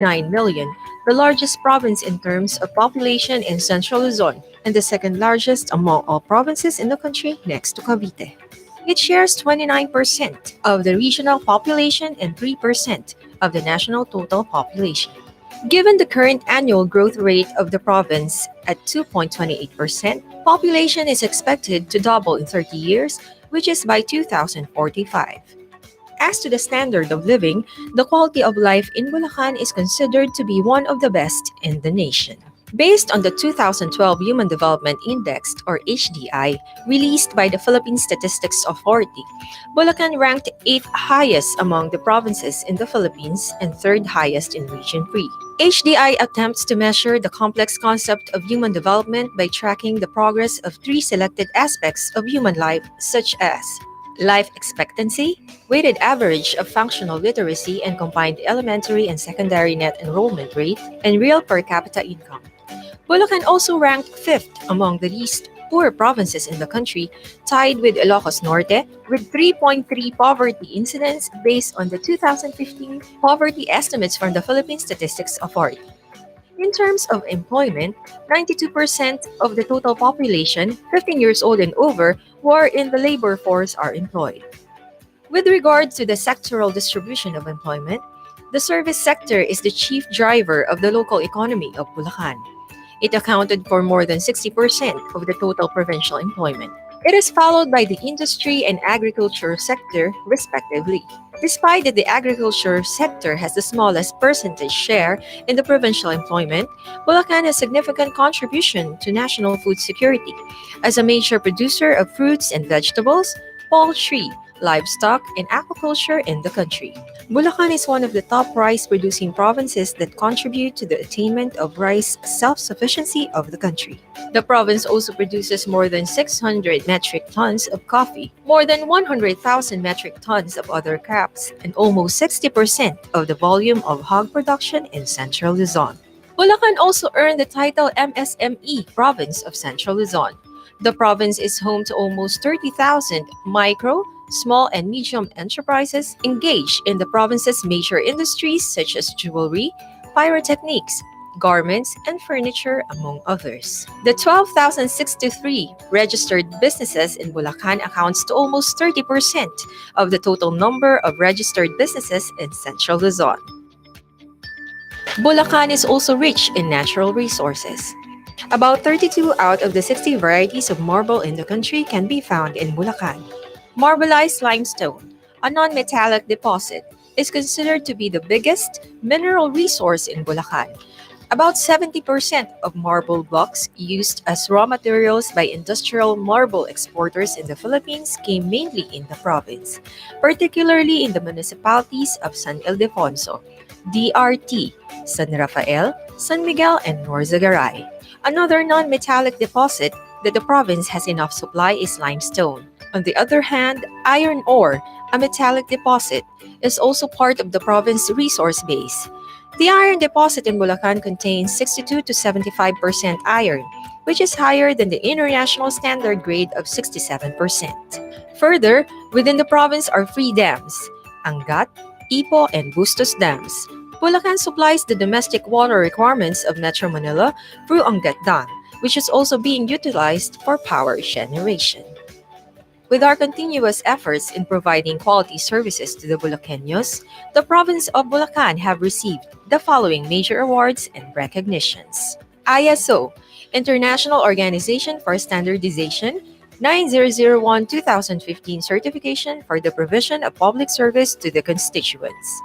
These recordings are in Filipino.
million, the largest province in terms of population in Central Luzon, and the second largest among all provinces in the country next to Cavite. It shares 29% of the regional population and 3% of the national total population. Given the current annual growth rate of the province at 2.28%, population is expected to double in 30 years, which is by 2045. As to the standard of living, the quality of life in Bulacan is considered to be one of the best in the nation. Based on the 2012 Human Development Index, or HDI, released by the Philippine Statistics Authority, Bulacan ranked 8th highest among the provinces in the Philippines and 3rd highest in Region 3. HDI attempts to measure the complex concept of human development by tracking the progress of three selected aspects of human life, such as life expectancy, weighted average of functional literacy and combined elementary and secondary net enrollment rate, and real per capita income. Bulacan also ranked 5th among the least poor provinces in the country, tied with Ilocos Norte with 3.3 poverty incidents based on the 2015 poverty estimates from the Philippine Statistics Authority. In terms of employment, 92% of the total population, 15 years old and over, who are in the labor force are employed. With regard to the sectoral distribution of employment, the service sector is the chief driver of the local economy of Bulacan. It accounted for more than 60% of the total provincial employment. It is followed by the industry and agriculture sector, respectively. Despite that the agriculture sector has the smallest percentage share in the provincial employment, Bulacan has significant contribution to national food security as a major producer of fruits and vegetables, poultry, livestock, and aquaculture in the country. Bulacan is one of the top rice-producing provinces that contribute to the attainment of rice self-sufficiency of the country. The province also produces more than 600 metric tons of coffee, more than 100,000 metric tons of other crops, and almost 60% of the volume of hog production in Central Luzon. Bulacan also earned the title MSME Province of Central Luzon. The province is home to almost 30,000 micro, small, and medium enterprises engaged in the province's major industries such as jewelry, pyrotechnics, garments, and furniture, among others. The 12,063 registered businesses in Bulacan accounts to almost 30% of the total number of registered businesses in Central Luzon. Bulacan is also rich in natural resources. About 32 out of the 60 varieties of marble in the country can be found in Bulacan. Marbleized limestone, a non-metallic deposit, is considered to be the biggest mineral resource in Bulacan. About 70% of marble blocks used as raw materials by industrial marble exporters in the Philippines came mainly in the province, particularly in the municipalities of San Ildefonso, DRT, San Rafael, San Miguel, and Norzagaray. Another non-metallic deposit that the province has enough supply is limestone. On the other hand, iron ore, a metallic deposit, is also part of the province's resource base. The iron deposit in Bulacan contains 62 to 75% iron, which is higher than the international standard grade of 67%. Further, within the province are three dams, Angat, Ipo, and Bustos dams. Bulacan supplies the domestic water requirements of Metro Manila through Angat Dam, which is also being utilized for power generation. With our continuous efforts in providing quality services to the Bulaqueños, the province of Bulacan have received the following major awards and recognitions. ISO, International Organization for Standardization, 9001-2015 certification for the provision of public service to the constituents.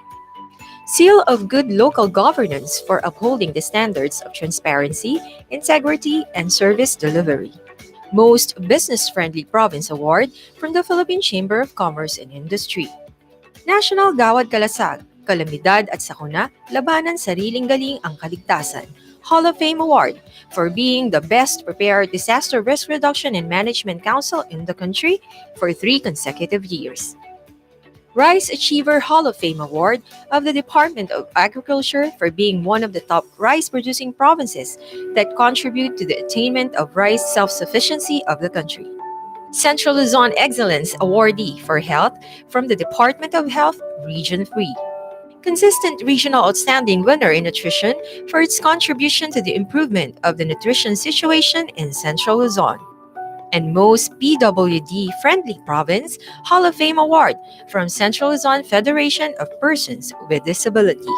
Seal of Good Local Governance for upholding the standards of transparency, integrity, and service delivery. Most Business-Friendly Province Award from the Philippine Chamber of Commerce and Industry. National Gawad Kalasag, Kalamidad at Sakuna, Labanan Sariling Galing ang Kaligtasan. Hall of Fame Award for being the best prepared Disaster Risk Reduction and Management Council in the country for 3 consecutive years. Rice Achiever Hall of Fame Award of the Department of Agriculture for being one of the top rice-producing provinces that contribute to the attainment of rice self-sufficiency of the country. Central Luzon Excellence Awardee for Health from the Department of Health, Region 3. consistent regional outstanding winner in nutrition for its contribution to the improvement of the nutrition situation in Central Luzon. And most PWD-friendly province Hall of Fame Award from Central Luzon Federation of Persons with Disability.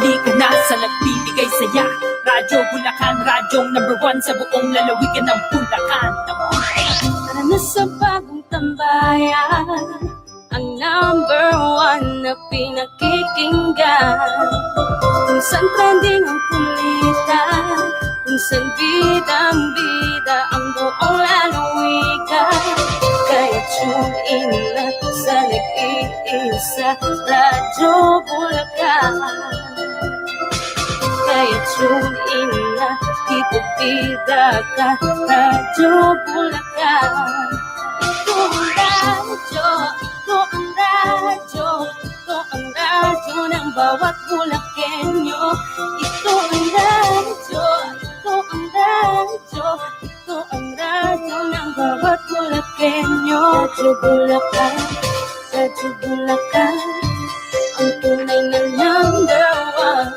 Halika na sa nagbibigay saya. Radyo Bulacan, radyong #1 sa buong lalawigan ng Bulacan. Para na sa bagong tambayan, ang #1 na pinakikinggan. Kung saan trending ang kulitan, kung saan bidang-bida ang buong lalawigan. Kaya tune in na sa nag-iisa, Radyo Bulacan. Kaya tune in na, ipagpida ka, Radyo Bulacan. Ito ang radyo, ito ang radyo, ito ang radyo ng bawat Bulakenyo. Ito ang radyo, ito ang radyo, ito ang radyo ng bawat Bulakenyo. Radyo Bulacan, Radyo Bulacan, ang tunay na #1.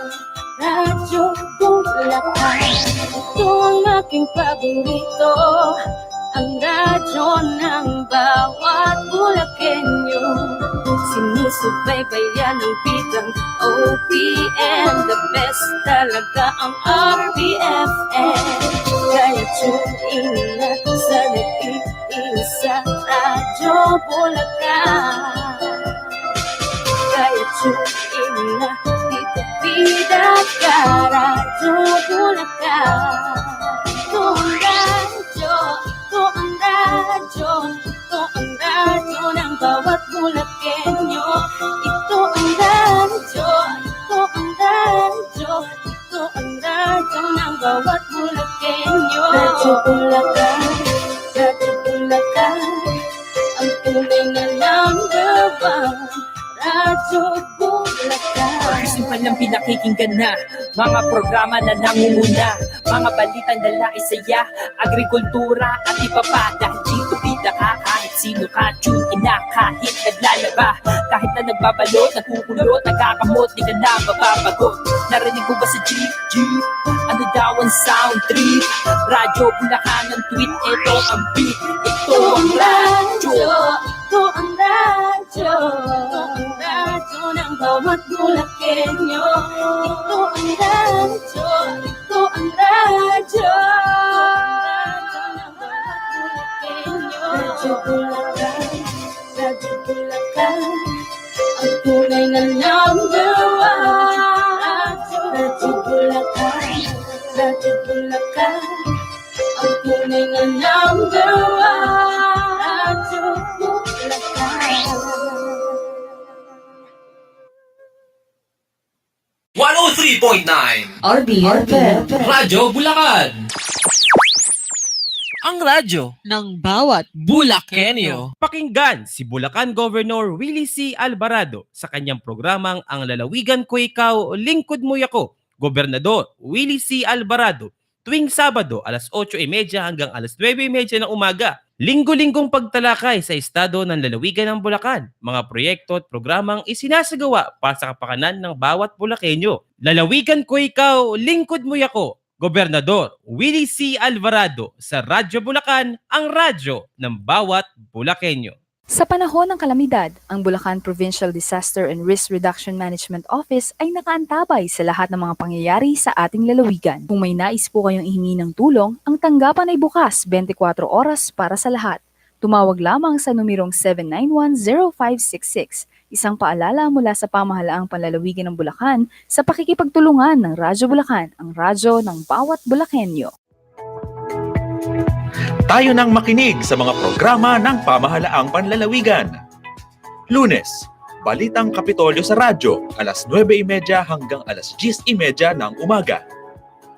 Radyo Bulacan, ito ang aking paborito, ang radyo ng bawat Bulakenyo. Sinusubaybayan ng bidang OPM, the best talaga ang RPFM. Kaya tune in na sa nag-iisa, Radyo Bulacan. Kaya tune in na, ipagpida ka, Radyo Bulacan. Ito ang radyo, ito ang radyo, ito ang radyo ng bawat Bulakenyo. Ito ang radyo, ito ang radyo, ito ang radyo ng bawat Bulakenyo. Radyo Bulacan, Radyo Bulacan, ang tunay na #1. Radyo Bulacan. Simpan lang pinakikinggan na mga programa na nangunguna, mga balitang dalay saya, agrikultura at iba pa. Dahil dito bida ka, kahit sino ka, tune in na kahit naglalaba. Kahit na nagbabalot, nagkukulot, nagkakamot, di ka na mababagot. Narinig mo ba sa jeep? Ano daw ang sound trip? Radyo Bulacan ang tweet, ito ang beat. Ito ang radyo, ito ang radyo, ito ang radyo ng bawat Bulakenyo. Ito ang radyo, ito ang radyo ng bawat Bulakenyo. Radyo Bulacan, Radyo Bulacan, ang tunay na #1. Radyo Bulacan, Radyo Bulacan, ang tunay na #1. Radyo Bulacan. 103.9 RBFM Radyo Bulacan. Ang radyo ng bawat Bulakenyo. Pakinggan si Bulacan Governor Willie C. Alvarado sa kanyang programang Ang Lalawigan Ko Ikaw, Lingkod Mo Yako. Gobernador Willie C. Alvarado tuwing Sabado alas 8:30 hanggang alas 9:30 ng umaga. Linggo-linggong pagtalakay sa estado ng lalawigan ng Bulacan. Mga proyekto at programang isinasagawa para sa kapakanan ng bawat Bulakenyo. Lalawigan Ko Ikaw, Lingkod Mo Yako. Gobernador Willie C. Alvarado sa Radyo Bulacan, ang radyo ng bawat Bulakenyo. Sa panahon ng kalamidad, ang Bulacan Provincial Disaster and Risk Reduction Management Office ay nakaantabay sa lahat ng mga pangyayari sa ating lalawigan. Kung may nais po kayong ihingi ng tulong, ang tanggapan ay bukas 24 oras para sa lahat. Tumawag lamang sa numerong 791-0566. Isang paalala mula sa pamahalaang panlalawigan ng Bulacan sa pakikipagtulungan ng Radyo Bulacan, ang radyo ng bawat Bulakenyo. Tayo nang makinig sa mga programa ng pamahalaang panlalawigan. Lunes, Balitang Kapitolyo sa radyo, alas 9:30 hanggang alas 10:30 ng umaga.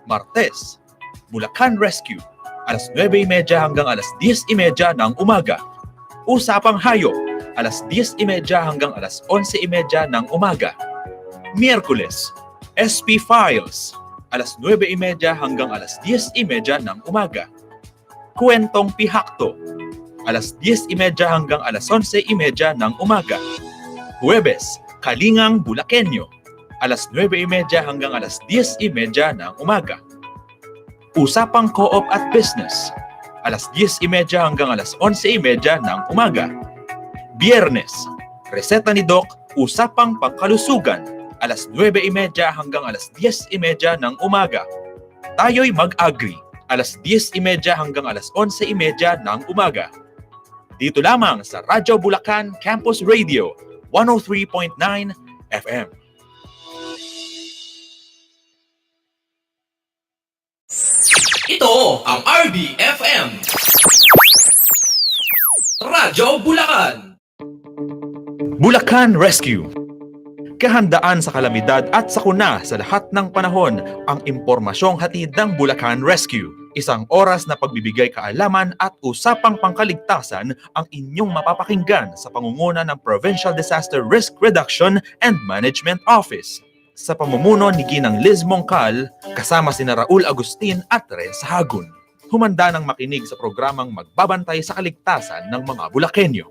Martes, Bulacan Rescue, alas 9:30 hanggang alas 10:30 ng umaga. Usapang Hayop, alas 10:30 hanggang alas 11:30 ng umaga. Miyerkules, SP Files, alas 9:30 hanggang alas 10:30 ng umaga. Kwentong Pihakto, alas 10:30 hanggang alas 11:30 ng umaga. Huwebes, Kalingang Bulakenyo, alas 9:30 hanggang alas 10:30 ng umaga. Usapang Co-op at Business, alas 10:30 hanggang alas 11:30 ng umaga. Biyernes, Reseta ni Doc, Usapang Pangkalusugan, alas 9:30 hanggang alas 10:30 ng umaga. Tayo'y Mag-Agri, alas 10:30 hanggang alas 11:30 ng umaga. Dito lamang sa Radyo Bulacan Campus Radio, 103.9 FM. Ito ang RBFM. Radyo Bulacan. Bulacan Rescue. Kahandaan sa kalamidad at sakuna sa lahat ng panahon ang impormasyong hatid ng Bulacan Rescue. Isang oras na pagbibigay kaalaman at usapang pangkaligtasan ang inyong mapapakinggan sa pangunguna ng Provincial Disaster Risk Reduction and Management Office. Sa pamumuno ni Ginang Liz Mongcal, kasama sina Raul Agustin at Renz Hagun. Humanda ng makinig sa programang magbabantay sa kaligtasan ng mga Bulakenyo.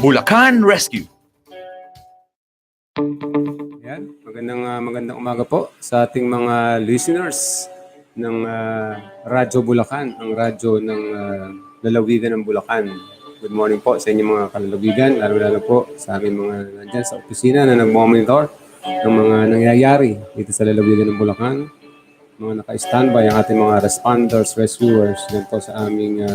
Bulacan Rescue. Yan, magandang umaga po sa ating mga listeners ng Radyo Bulacan, ang radyo ng lalawigan ng Bulacan. Good morning po sa inyong mga kalalawigan, lalo po sa aming mga nandyan sa opisina na nag-monitor ng mga nangyayari dito sa lalawigan ng Bulacan. Mga naka-standby ang ating mga responders, rescuers, dyan po sa aming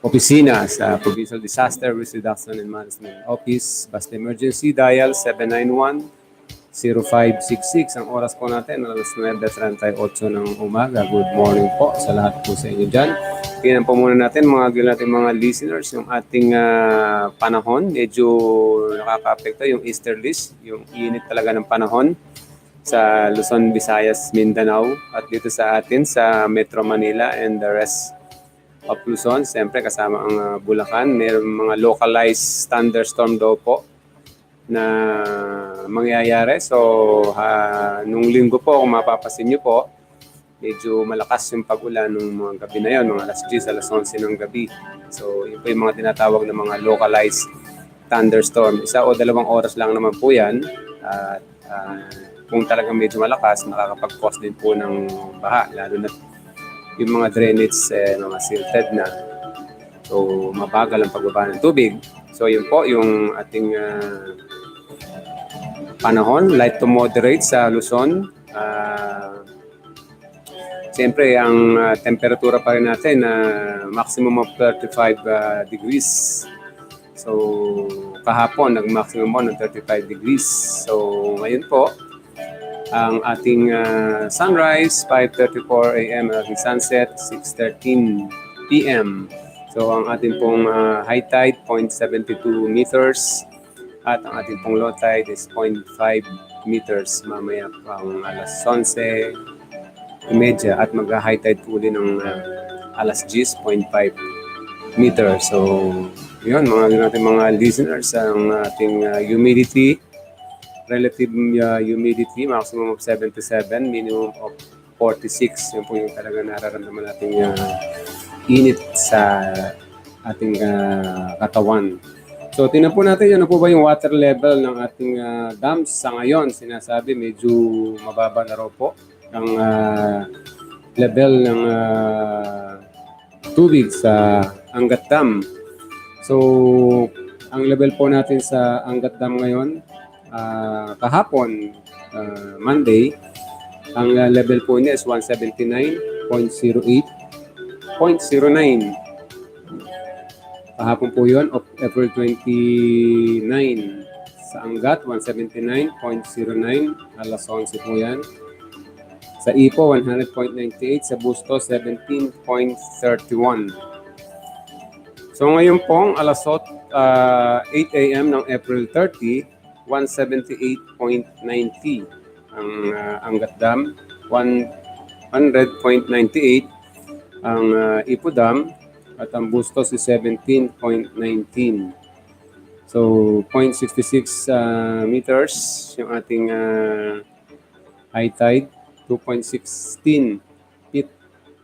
opisina sa Provincial Disaster Risk Reduction and Management Office. Basta emergency, dial 791-0566. Ang oras po natin, alas 9:38 ng umaga. Good morning po sa lahat po sa inyo dyan. Tingnan po muna natin mga listeners yung ating panahon. Medyo nakaka-apekto yung easterlies, yung init talaga ng panahon sa Luzon, Visayas, Mindanao at dito sa atin sa Metro Manila and the rest of Luzon. Siyempre kasama ang Bulacan. Mayroong mga localized thunderstorm daw po na mangyayari. So, nung linggo po, kung mapapasin nyo po, medyo malakas yung pag-ulan ng mga gabi na yun, mga alas 10, alas 11 ng gabi. So, yun po yung mga tinatawag na mga localized thunderstorm. 1 o 2 oras lang naman po yan. At kung talagang medyo malakas, nakakapag-cause din po ng baha, lalo na yung mga drainage, mga silted na. So, mabagal ang pagbaba ng tubig. So, yun po yung ating panahon, light to moderate sa Luzon. Siyempre, ang temperatura pa rin natin, maximum of 35 degrees. So, kahapon, nag-maximum mo ng 35 degrees. So, ngayon po, ang ating sunrise, 5:34 a.m. Ang ating sunset, 6:13 p.m. So, ang ating pong high tide, 0.72 meters. At ang ating pong low tide is 0.5 meters. Mamaya pang alas 11:30 at mag-high tide po din ng alas 10:5 meters. So, yun, mga listeners, ang ating humidity, relative humidity, maximum of 77, minimum of 46. Yun po yung talaga nararamdaman nating init sa ating katawan. So, tingnan po natin ano po ba yung water level ng ating dams. Sa ngayon, sinasabi medyo mababa na raw po ang level ng tubig sa Angat Dam. So, ang level po natin sa Angat Dam ngayon, kahapon, Monday, ang level po niya is 179.08.09. Kahapon po yun, of April 29. Sa Angat, 179.09, alas 11 po yan. Sa Ipo, 100.98. Sa Busto, 17.31. So ngayon pong alas 8 a.m. ng April 30, 178.90 ang Angat Dam, 100.98 ang Ipo Dam, at ang Bustos is 17.19. So 0.66 meters yung ating high tide, 2.16 feet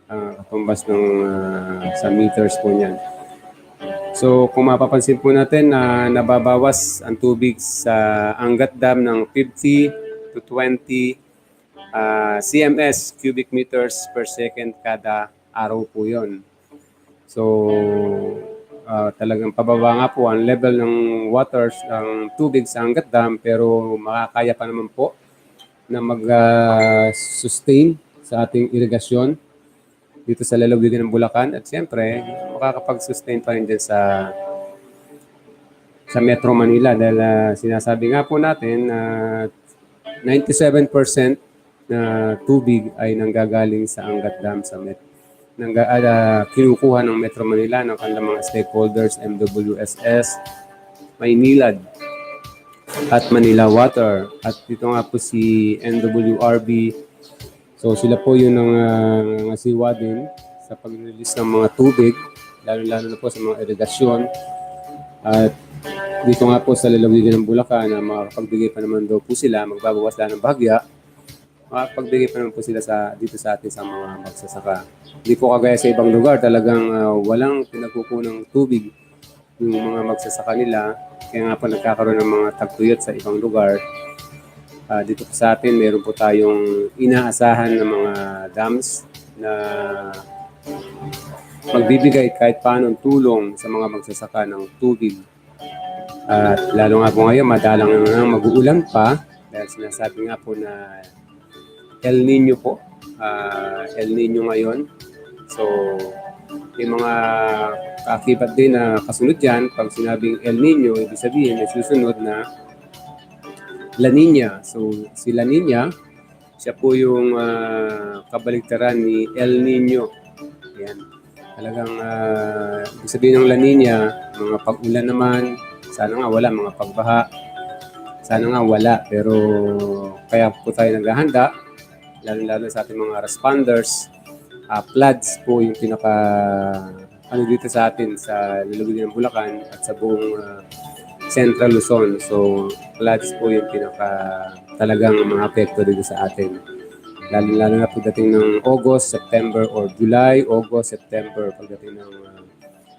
katumbas ng sa meters po niyan. So kung mapapansin po natin na nababawas ang tubig sa Angat Dam ng 50 to 20 CMS, cubic meters per second kada araw po yon. So talagang pababa nga po ang level ng waters ng tubig sa Angat Dam, pero makakaya pa naman po na mag-sustain sa ating irigasyon dito sa lalawigan ng Bulacan, at siyempre makakapag-sustain pa rin dyan sa Metro Manila, dahil sinasabi nga po natin na 97% na tubig ay nanggagaling sa Angat Dam sa kinukuha ng Metro Manila ng kanilang mga stakeholders, MWSS, Maynilad at Manila Water. At dito nga po si NWRB. So sila po yung nangasiwa din sa pag-release ng mga tubig, lalo-lalo na po sa mga irigasyon. At dito nga po sa lalawigan ng Bulacan na makapagbigay pa naman daw po sila, magbabawas lang ng bahagya, makapagbigay pa naman po sila dito sa atin sa mga magsasaka. Hindi po kagaya sa ibang lugar, talagang walang pinagkukunang tubig yung mga magsasaka nila. Kaya nga po nagkakaroon ng mga tagtuyot sa ibang lugar. Dito po sa atin, meron po tayong inaasahan ng mga dams na magbibigay kahit paanong tulong sa mga magsasaka ng tubig. At lalo nga po ngayon, madalang na mag-uulan pa dahil sinasabi nga po na El Nino po. El Nino ngayon. So, may mga kaakibat din na kasunod yan. Pag sinabing El Nino, ibig sabihin may susunod na La Nina. So, si La Nina, siya po yung kabaligtaran ni El Nino. Yan. Talagang ibig sabihin ng La Nina, mga pag-ulan naman, sana nga wala, mga pagbaha, sana nga wala. Pero kaya po tayo naghahanda, lalo-lalo sa ating mga responders. Floods po yung pinaka dito sa atin sa lalawigan ng Bulacan at sa buong Central Luzon. So, floods po yung pinaka talagang mga apekto dito sa atin. Lalo na pagdating ng August, September, or July, August, September, pagdating ng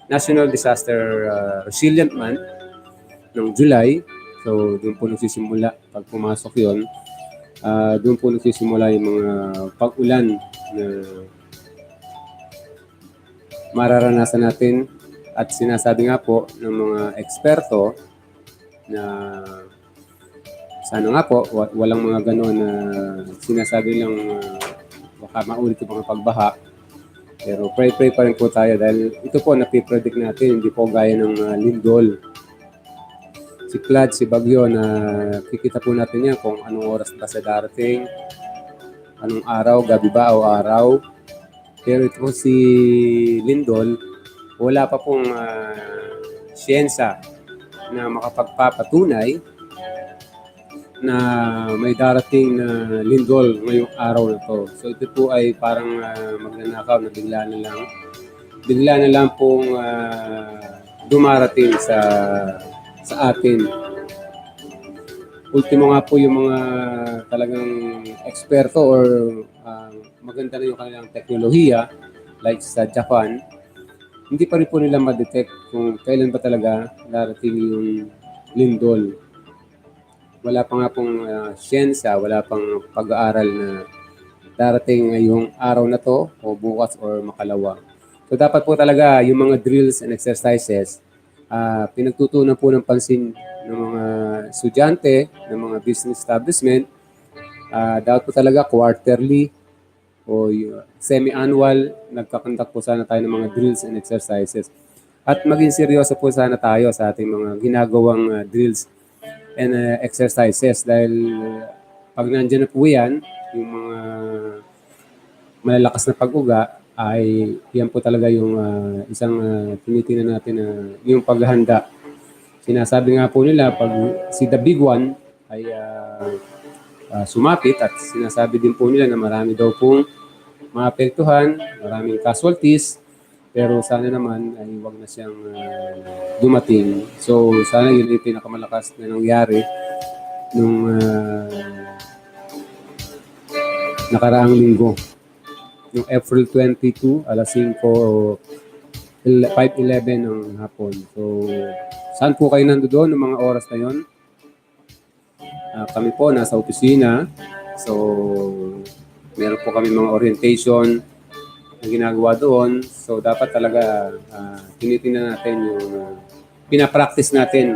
National Disaster Resilient Month ng July. So, doon po nagsisimula, pag pumasok yun, doon po nagsisimula yung mga pag-ulan na mararanasan natin. At sinasabi nga po ng mga eksperto na sana nga po walang mga gano'n na sinasabi lang baka maulit yung mga pagbaha. Pero pray pa rin po tayo dahil ito po napipredict natin, hindi po gaya ng lindol. Si flood, si bagyo na kikita po natin yan kung anong oras ba sa darating, anong araw, gabi ba o araw. Pero ito po si lindol, wala pa pong siyensa na makapagpapatunay na may darating na lindol ngayong araw na to. So ito po ay parang magnanakaw na bigla na lang pong dumarating sa atin. Ultimo nga po yung mga talagang eksperto or maganda na yung kanilang teknolohiya like sa Japan, hindi pa rin po nila ma-detect kung kailan ba talaga darating yung lindol. Wala pa nga pong siyensya, wala pang pag-aaral na darating ngayong araw na to o bukas or makalawa. So dapat po talaga yung mga drills and exercises pinagtutunan po ng pansin ng mga estudyante, ng mga business establishment. Dapat po talaga quarterly o semi-annual, nagkakandak po sana tayo ng mga drills and exercises. At maging seryoso po sana tayo sa ating mga ginagawang drills and exercises dahil pag nandiyan na po yan, yung mga malalakas na pag-uga, ay yan po talaga yung isang tinitingnan natin na yung paghahanda. Sinasabi nga po nila pag si the big one ay sumapit at sinasabi din po nila na marami daw pong maapektuhan, maraming casualties. Pero sana naman ay wag na siyang dumating. So sana yun yung pinakamalakas na nangyari nung nakaraang linggo. Yung April 22, alas 5:11 ng hapon. So saan po kayo nandoon ng mga oras na yun? Kami po nasa opisina. So meron po kami mga orientation na ginagawa doon. So dapat talaga tinitingnan natin yung pinapractice natin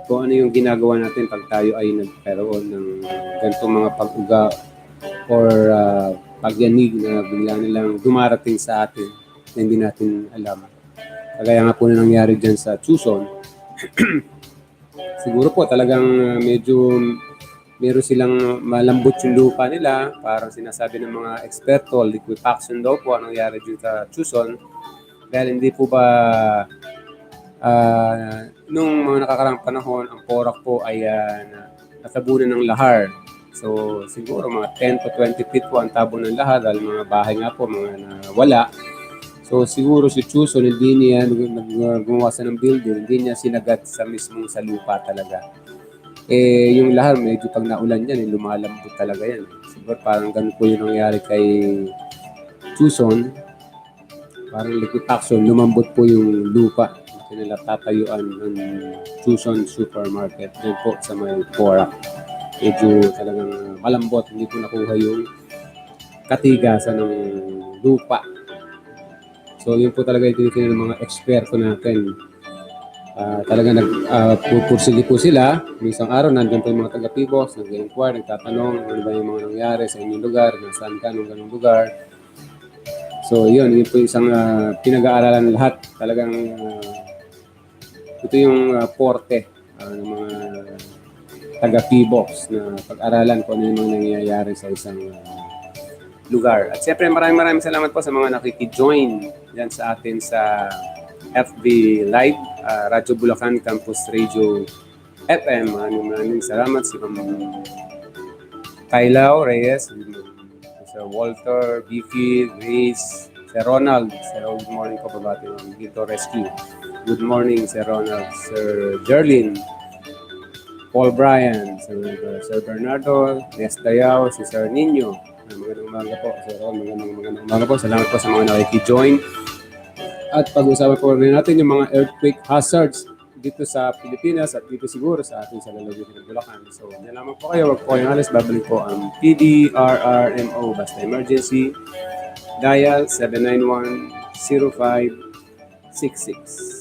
kung ano yung ginagawa natin pag tayo ay nagkaroon ng ganitong mga pag-uga or pagyanig na bigla nilang dumarating sa atin na hindi natin alam. Kagaya nga po na nangyari dyan sa Tucson. Siguro po talagang medyo meron silang malambot yung lupa nila. Parang sinasabi ng mga eksperto, liquefaction daw po ang nangyari dito sa Tucson. Dahil hindi po ba nung mga nakarang panahon, ang Porac po ay natabunan ng lahar. So siguro mga 10 to 20 feet po ang tabo ng lahar dahil mga bahay nga po, mga nawala. So siguro si Tucson, hindi niya gumawa ng building, hindi niya sinagat sa mismong sa lupa talaga. Yung lahar, medyo pag naulan yan, lumalambot talaga yan. Siguro parang ganun po yung nangyari kay Tucson. Parang liquefaction, lumambot po yung lupa. Kasi nila tatayuan ng Tucson Supermarket. Doon po sa may Porac. Medyo talagang malambot, hindi po nakuha yung katigasan ng lupa. So yun po talaga yung tinitingnan ng mga eksperto natin. Talaga nagpupursige po sila. Isang araw, nandun po yung mga taga-Pibos, nag-inquire, nagtatanong ano ba yung mga nangyari sa inyong lugar, nasaan ka nung ganung lugar. So yun po isang pinag-aaralan lahat. Talagang ito yung porte ng mga taga-Pibos na pag-aralan kung ano yung mga nangyayari sa isang lugar. At siyempre maraming salamat po sa mga nakiki-join dyan sa atin sa FB Live, Radyo Bulacan Campus Radio FM. Maraming salamat si Kailaw Reyes, Sir Walter, Vicky, Grace, Sir Ronald. Sir, good morning po, babati ng Bulacan Rescue. Good morning, Sir Ronald. Sir Jerlyn, Paul Bryan, Sir Bernardo, Les Dayaw, si Sir Nino. Magandang umaga po, Sir Ron. Magandang umaga po. Salamat po sa mga nakiki-join. At pag-usapan po rin natin yung mga earthquake hazards dito sa Pilipinas at dito siguro sa ating sa lalawigan ng Bulacan. So, yan lamang po kayo. Wag po kayong alis. Babalik po ang PDRRMO. Basta emergency. Dial 791-0566.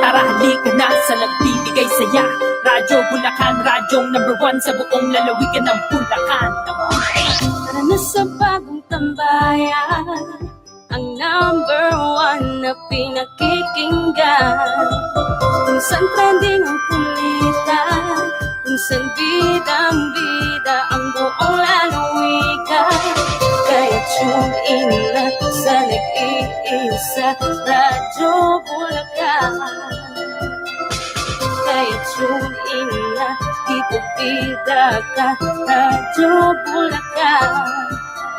Tara, halika na sa nagbibigay saya. Radyo Bulacan, radyong number 1 sa buong lalawigan ng Bulacan. Tara na sa bagong tambayan, ang number 1 na pinakikinggan. Kung saan trending ang kulitan, kung saan bidang-bida ang buong lalawigan. Kaya tune in na sa nag-iisa, Radyo Bulacan. Kaya tune in na, dito bida ka, Radyo Bulacan.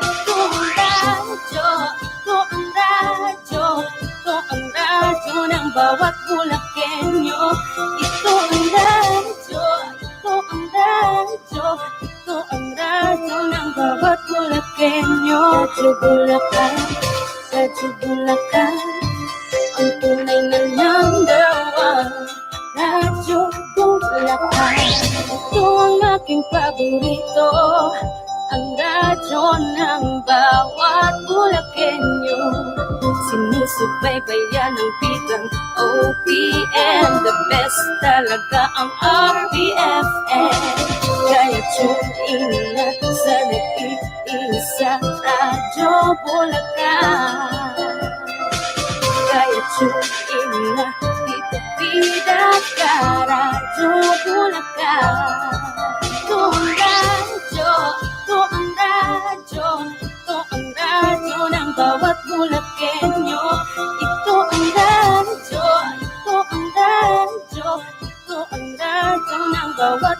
Ito ang radyo, ito ang radyo, ito ang radyo ng bawat Bulakenyo. Ito ang radyo, ito ang radyo, ito ang radyo ng bawat Bulakenyo. Radyo Bulacan, Radyo Bulacan, ang tunay na number 1. Radyo Bulacan, ito ang aking paborito, ang radyo ng bawat Bulakenyo. Sinusubaybayan ng bidang OPM, the best talaga ang RPFM. Kaya tune in na sa nag-iisa, Radyo Bulacan. Kaya tune in na, dito bida ka, Radyo Bulacan. Ito ang radyo, ito ang radyo, ito ang radyo ng bawat Bulakenyo. Ito ang radyo, ito ang radyo, ito ang radyo ng bawat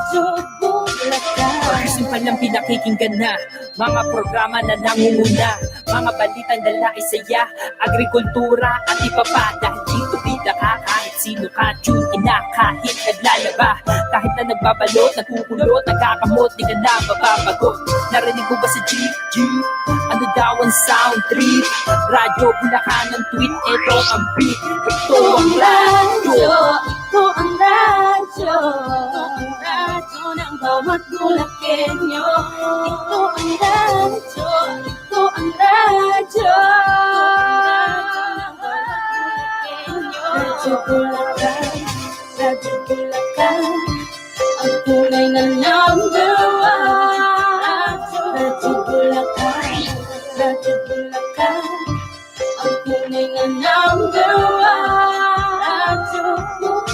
Radyo Bulacan. Simpan lang pinakikinggan na mga programa na nangunguna, mga balitang dala isaya, agrikultura at iba pa. Dahil dito bida ka, kahit sino ka, tune ina, kahit naglalaba, kahit na nagbabalot, nagkukulot, nagkakamot, di ka na mababagot. Narinig mo ba sa G? Ano daw ang sound trip? Radyo Bulacan ang tweet, ito ang beat, ito ang radyo. Ito ang radyo. Ito ang radyo ng bawat Bulakenyo. Ito ang radyo. Ito ang radyo. Radyo Bulacan. Radyo Bulacan. Ang tunay na number one. Radyo Bulacan. Radyo Bulacan. Ang tunay na number one. Radyo Bulacan.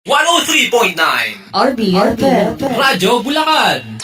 103.9 RBFM. Radyo Bulacan.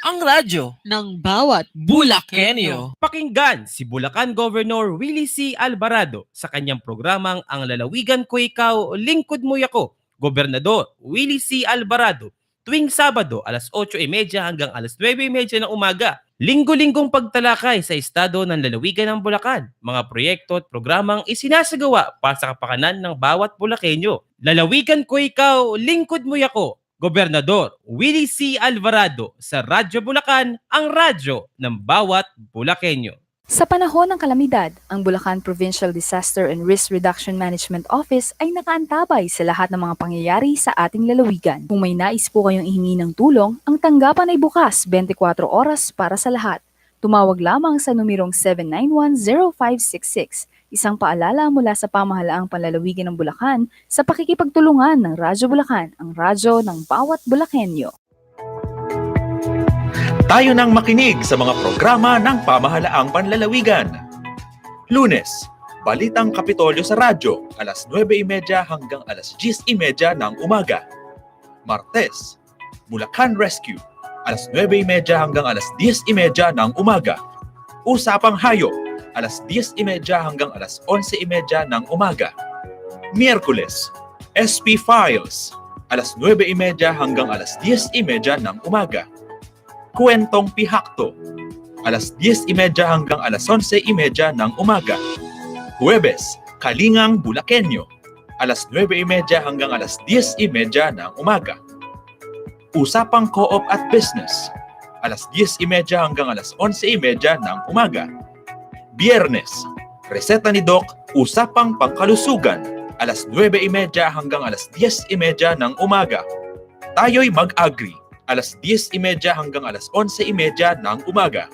Ang radyo Ng bawat Bulakenyo. Pakinggan si Bulacan Governor Willie C. Alvarado sa kanyang programang Ang Lalawigan Ko Ikaw, Lingkod Mo Ako, Gobernador Willie C. Alvarado, tuwing Sabado alas 8:30 hanggang alas 9:30 ng umaga. Linggo-linggong pagtalakay sa estado ng lalawigan ng Bulacan, mga proyekto at programang isinasagawa para sa kapakanan ng bawat Bulakenyo. Lalawigan Ko Ikaw, Lingkod Mo Ako, Gobernador Willie C. Alvarado sa Radyo Bulacan, ang radyo ng bawat Bulakenyo. Sa panahon ng kalamidad, ang Bulacan Provincial Disaster and Risk Reduction Management Office ay nakaantabay sa lahat ng mga pangyayari sa ating lalawigan. Kung may nais po kayong ihingi ng tulong, ang tanggapan ay bukas 24 oras para sa lahat. Tumawag lamang sa numerong 791-0566. Isang paalala mula sa pamahalaang panlalawigan ng Bulacan sa pakikipagtulungan ng Radyo Bulacan, ang radyo ng bawat Bulakenyo. Tayo nang makinig sa mga programa ng pamahalaang panlalawigan. Lunes, Balitang Kapitolyo sa Radyo, alas 9:30 hanggang alas 10:30 ng umaga. Martes, Bulacan Rescue, alas 9:30 hanggang alas 10:30 ng umaga. Usapang Hayop, alas 10:30 hanggang alas 11:30 ng umaga. Miyerkules, SP Files, alas 9:30 hanggang alas 10:30 ng umaga. Kwentong Pihakto, alas 10:30 hanggang alas 11:30 ng umaga. Huwebes, Kalingang Bulakenyo, alas 9:30 hanggang alas 10:30 ng umaga. Usapang Co-op at Business, alas 10:30 hanggang alas 11:30 ng umaga. Biyernes, Reseta ni Doc, Usapang Pangkalusugan, alas 9:30 hanggang alas 10:30 ng umaga. Tayo'y Mag-Agri, alas 10:30 hanggang alas 11:30 ng umaga.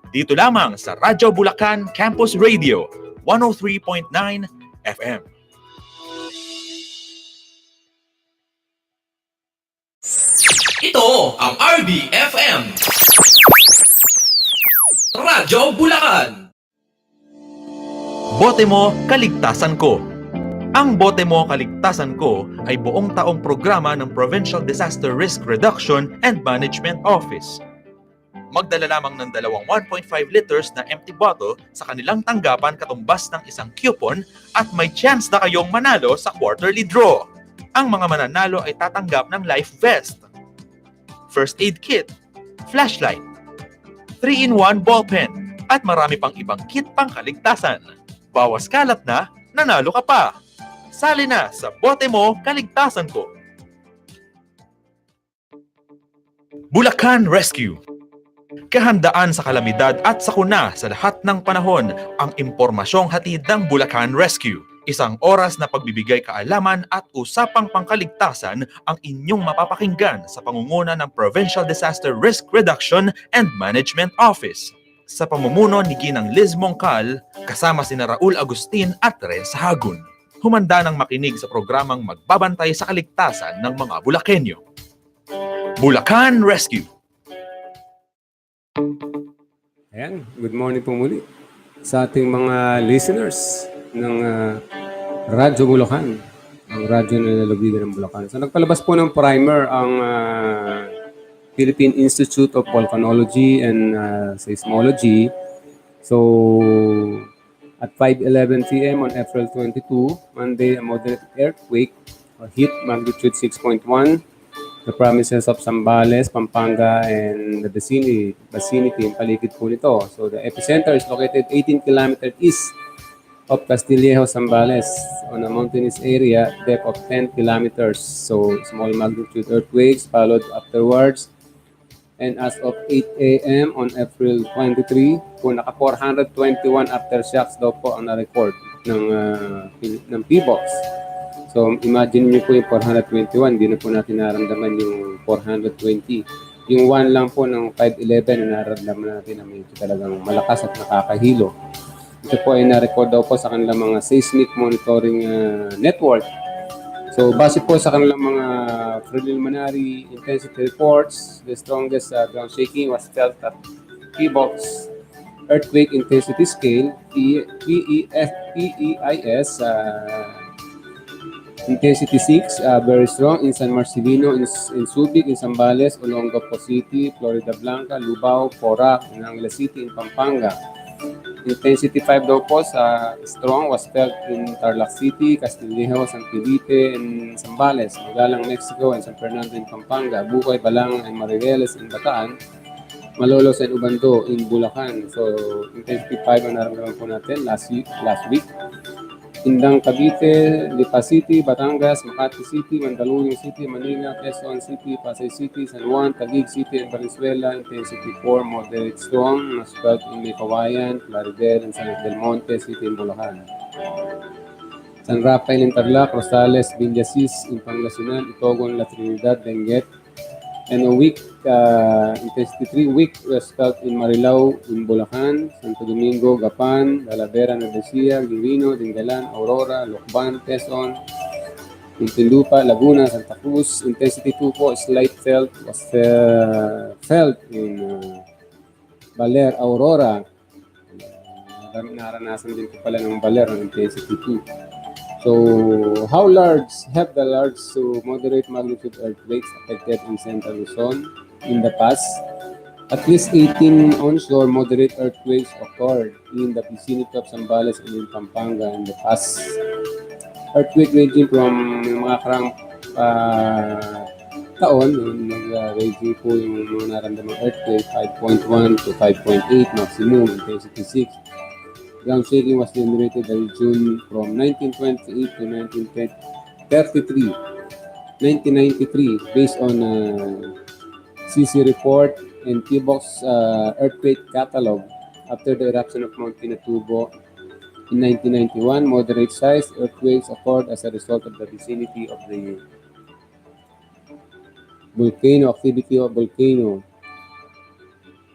Dito lamang sa Radyo Bulacan Campus Radio, 103.9 FM. Ito ang RBFM Radyo Bulacan. Bote Mo, Kaligtasan Ko. Ang Bote Mo, Kaligtasan Ko ay buong taong programa ng Provincial Disaster Risk Reduction and Management Office. Magdala lamang ng dalawang 1.5 liters na empty bottle sa kanilang tanggapan katumbas ng isang coupon at may chance na kayong manalo sa quarterly draw. Ang mga mananalo ay tatanggap ng life vest, first aid kit, flashlight, 3-in-1 ballpen, at marami pang ibang kit pang kaligtasan. Bawas kalat na, nanalo ka pa! Sali na sa Bote Mo, Kaligtasan Ko. Bulacan Rescue. Kahandaan sa kalamidad at sakuna sa lahat ng panahon ang impormasyong hatid ng Bulacan Rescue. Isang oras na pagbibigay kaalaman at usapang pangkaligtasan ang inyong mapapakinggan sa pangunguna ng Provincial Disaster Risk Reduction and Management Office. Sa pamumuno ni Ginang Liz Mongcal, kasama sina Raul Agustin at Reza Hagun. Humanda ng makinig sa programang magbabantay sa kaligtasan ng mga Bulakenyo. Bulacan Rescue. Ayan, good morning po muli sa ating mga listeners ng Radyo Bulacan, ang radyo na lalawigan ng Bulacan. So nagpalabas po ng primer ang Philippine Institute of Volcanology and Seismology. So At 5:11 p.m. on April 22, Monday, a moderate earthquake hit magnitude 6.1 the provinces of Zambales, Pampanga, and the vicinity and paligid po nito. So the epicenter is located 18 kilometers east of Castillejo, Zambales on a mountainous area, depth of 10 kilometers. So small magnitude earthquakes followed afterwards. And as of 8 a.m. on April 23, po naka 421 aftershocks daw po ang na-record ng PBOX. So imagine niyo po yung 421, hindi na po natin naramdaman yung 420. Yung 1 lang po ng 511 na nararamdaman natin na medyo talagang malakas at nakakahilo. Ito po ay na-record daw po sa kanilang mga seismic monitoring network. So base po sa kanilang mga preliminary intensity reports, the strongest ground shaking was felt at PBOX Earthquake Intensity Scale, PEIS, Intensity 6, very strong in San Marcelino, in Subic, in Zambales, Olongapo City, Florida Blanca, Lubao, Porac, in Angeles City, in Pampanga. Intensity 5 daw po sa strong was felt in Tarlac City, Castillejo, San Felipe, and Zambales, Magalang, Mexico, and San Fernando in Pampanga, Bucay, Balanga, and Mariveles in Bataan, Malolos and Ubando in Bulacan. So, intensity 5 ang naramdaman po natin last week. Indang, Cavite, Lipa City, Batangas, Makati City, Mandaluyong City, Manila, Quezon City, Pasay City, San Juan, Taguig City, and Valenzuela. Intensity 4, moderate storm, was felt in Meycauayan, Plaridel, and San Del Monte City in Bulacan. San Rafael in Tarlac, Rosales, Villasis in Pangasinan, Itogon, La Trinidad, Benguet. And a weak, intensity 3 weak was felt in Marilao, in Bulacan, Santo Domingo, Gapan, Talavera, Nuevesia, Quirino, Dingalan, Aurora, Lokban, Quezon, Muntinlupa, Laguna, Santa Cruz. Intensity 2 po, slight was felt in Baler, Aurora. Naranasan din po pala ng Baler ang intensity 2. So, how large have the large to moderate magnitude earthquakes affected in Central Luzon in the past? At least 18 onshore moderate earthquakes occurred in the vicinity of Zambales and in Pampanga in the past. Earthquake ranging from mga karang taon, nag-ranging po yung mga naramdamang earthquake, 5.1 to 5.8 maximum, intensity 6. Ground shaking was generated in June from 1928 to 1993 based on CC report and PBOX earthquake catalog. After the eruption of Mount Pinatubo in 1991, moderate sized earthquakes occurred as a result of the vicinity of the activity of volcano.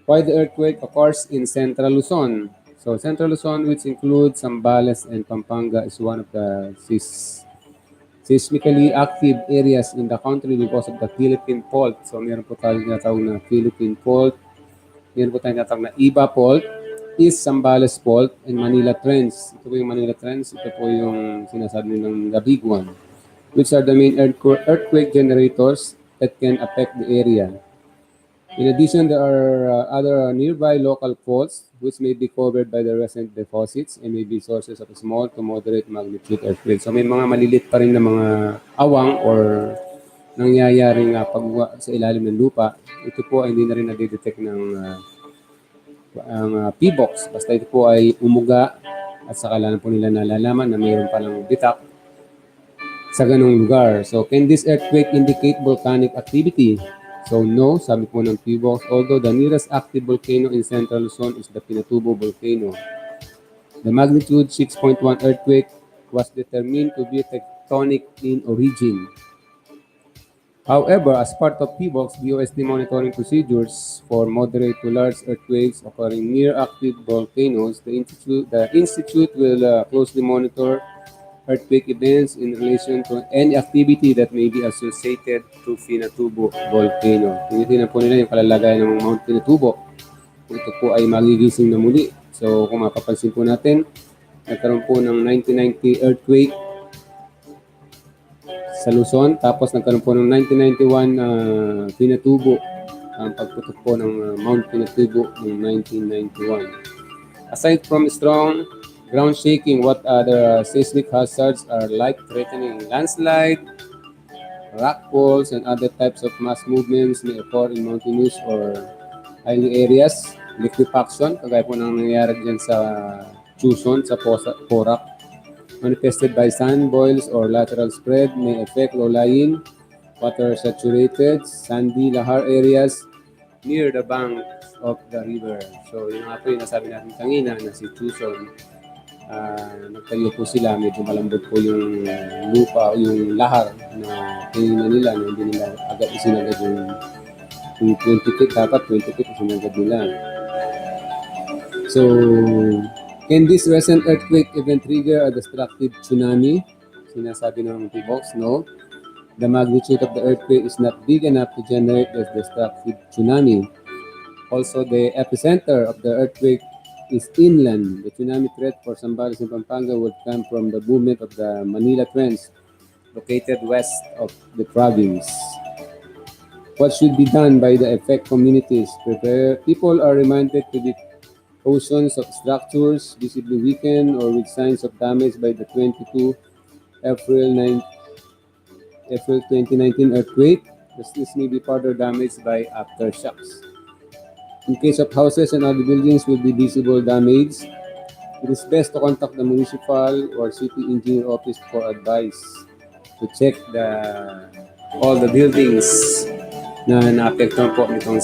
Why the earthquake occurs in Central Luzon? So Central Luzon, which includes Zambales and Pampanga, is one of the seismically active areas in the country because of the Philippine Fault. So meron po tayong tinatawag na Philippine Fault, meron po tayong tinatawag na Iba Fault, East Zambales Fault, and Manila Trends. Ito po yung Manila Trends, ito po yung sinasabi ng the big one, which are the main earthquake generators that can affect the area. In addition, there are other nearby local faults which may be covered by the recent deposits and may be sources of small to moderate magnitude earthquakes. So may mga malilit pa rin na mga awang or nangyayaring pagwa sa ilalim ng lupa. Ito po ay hindi na rin nadidetect ng PBOX. Basta ito po ay umuga at saka lang po nila nalalaman na mayroon palang bitak sa ganung lugar. So can this earthquake indicate volcanic activity? So no, sabi po ng PBOX, although the nearest active volcano in Central Luzon is the Pinatubo volcano. The magnitude 6.1 earthquake was determined to be tectonic in origin. However, as part of PBOX DOST monitoring procedures for moderate to large earthquakes occurring near active volcanoes, the institute will closely monitor earthquake events in relation to any activity that may be associated to Pinatubo volcano. Tinitingnan po nila yung kalalagayan ng Mount Pinatubo. Ito po ay magigising na muli. So kung mapapansin po natin, nagkaroon po ng 1990 earthquake sa Luzon, tapos nagkaroon po ng 1991 Pinatubo, ang pagputok po ng Mount Pinatubo noong 1991. Aside from strong Ground shaking, what other seismic hazards are life-threatening? Landslide, rock falls, and other types of mass movements may occur in mountainous or hilly areas. Liquefaction, kagaya po nang nangyayari dyan sa Chuson, sa Porac, manifested by sand boils or lateral spread, may affect low-lying, water-saturated, sandy lahar areas near the banks of the river. So, yun nga po yung nasabi natin kanina na si Chuson, nagtayo po sila, medyo malambot po yung lupa, yung lahar na tingnan nila, na hindi nila agad isinagad yung 20 feet, dapat 20 feet isinagad nila. So, can this recent earthquake even trigger a destructive tsunami? Sinasabi ng T-Box, no. The magnitude of the earthquake is not big enough to generate a destructive tsunami. Also, the epicenter of the earthquake is inland. The tsunami threat for Zambales and Pampanga would come from the movement of the Manila Trench, located west of the province. What should be done by the affected communities? People are reminded to be cautious of structures visibly weakened or with signs of damage by the 22 April 2019 earthquake. This may be further damaged by aftershocks. In case of houses and other buildings will be visible damage, it is best to contact the municipal or city engineer office for advice to check all the buildings na naapektuhan po nitong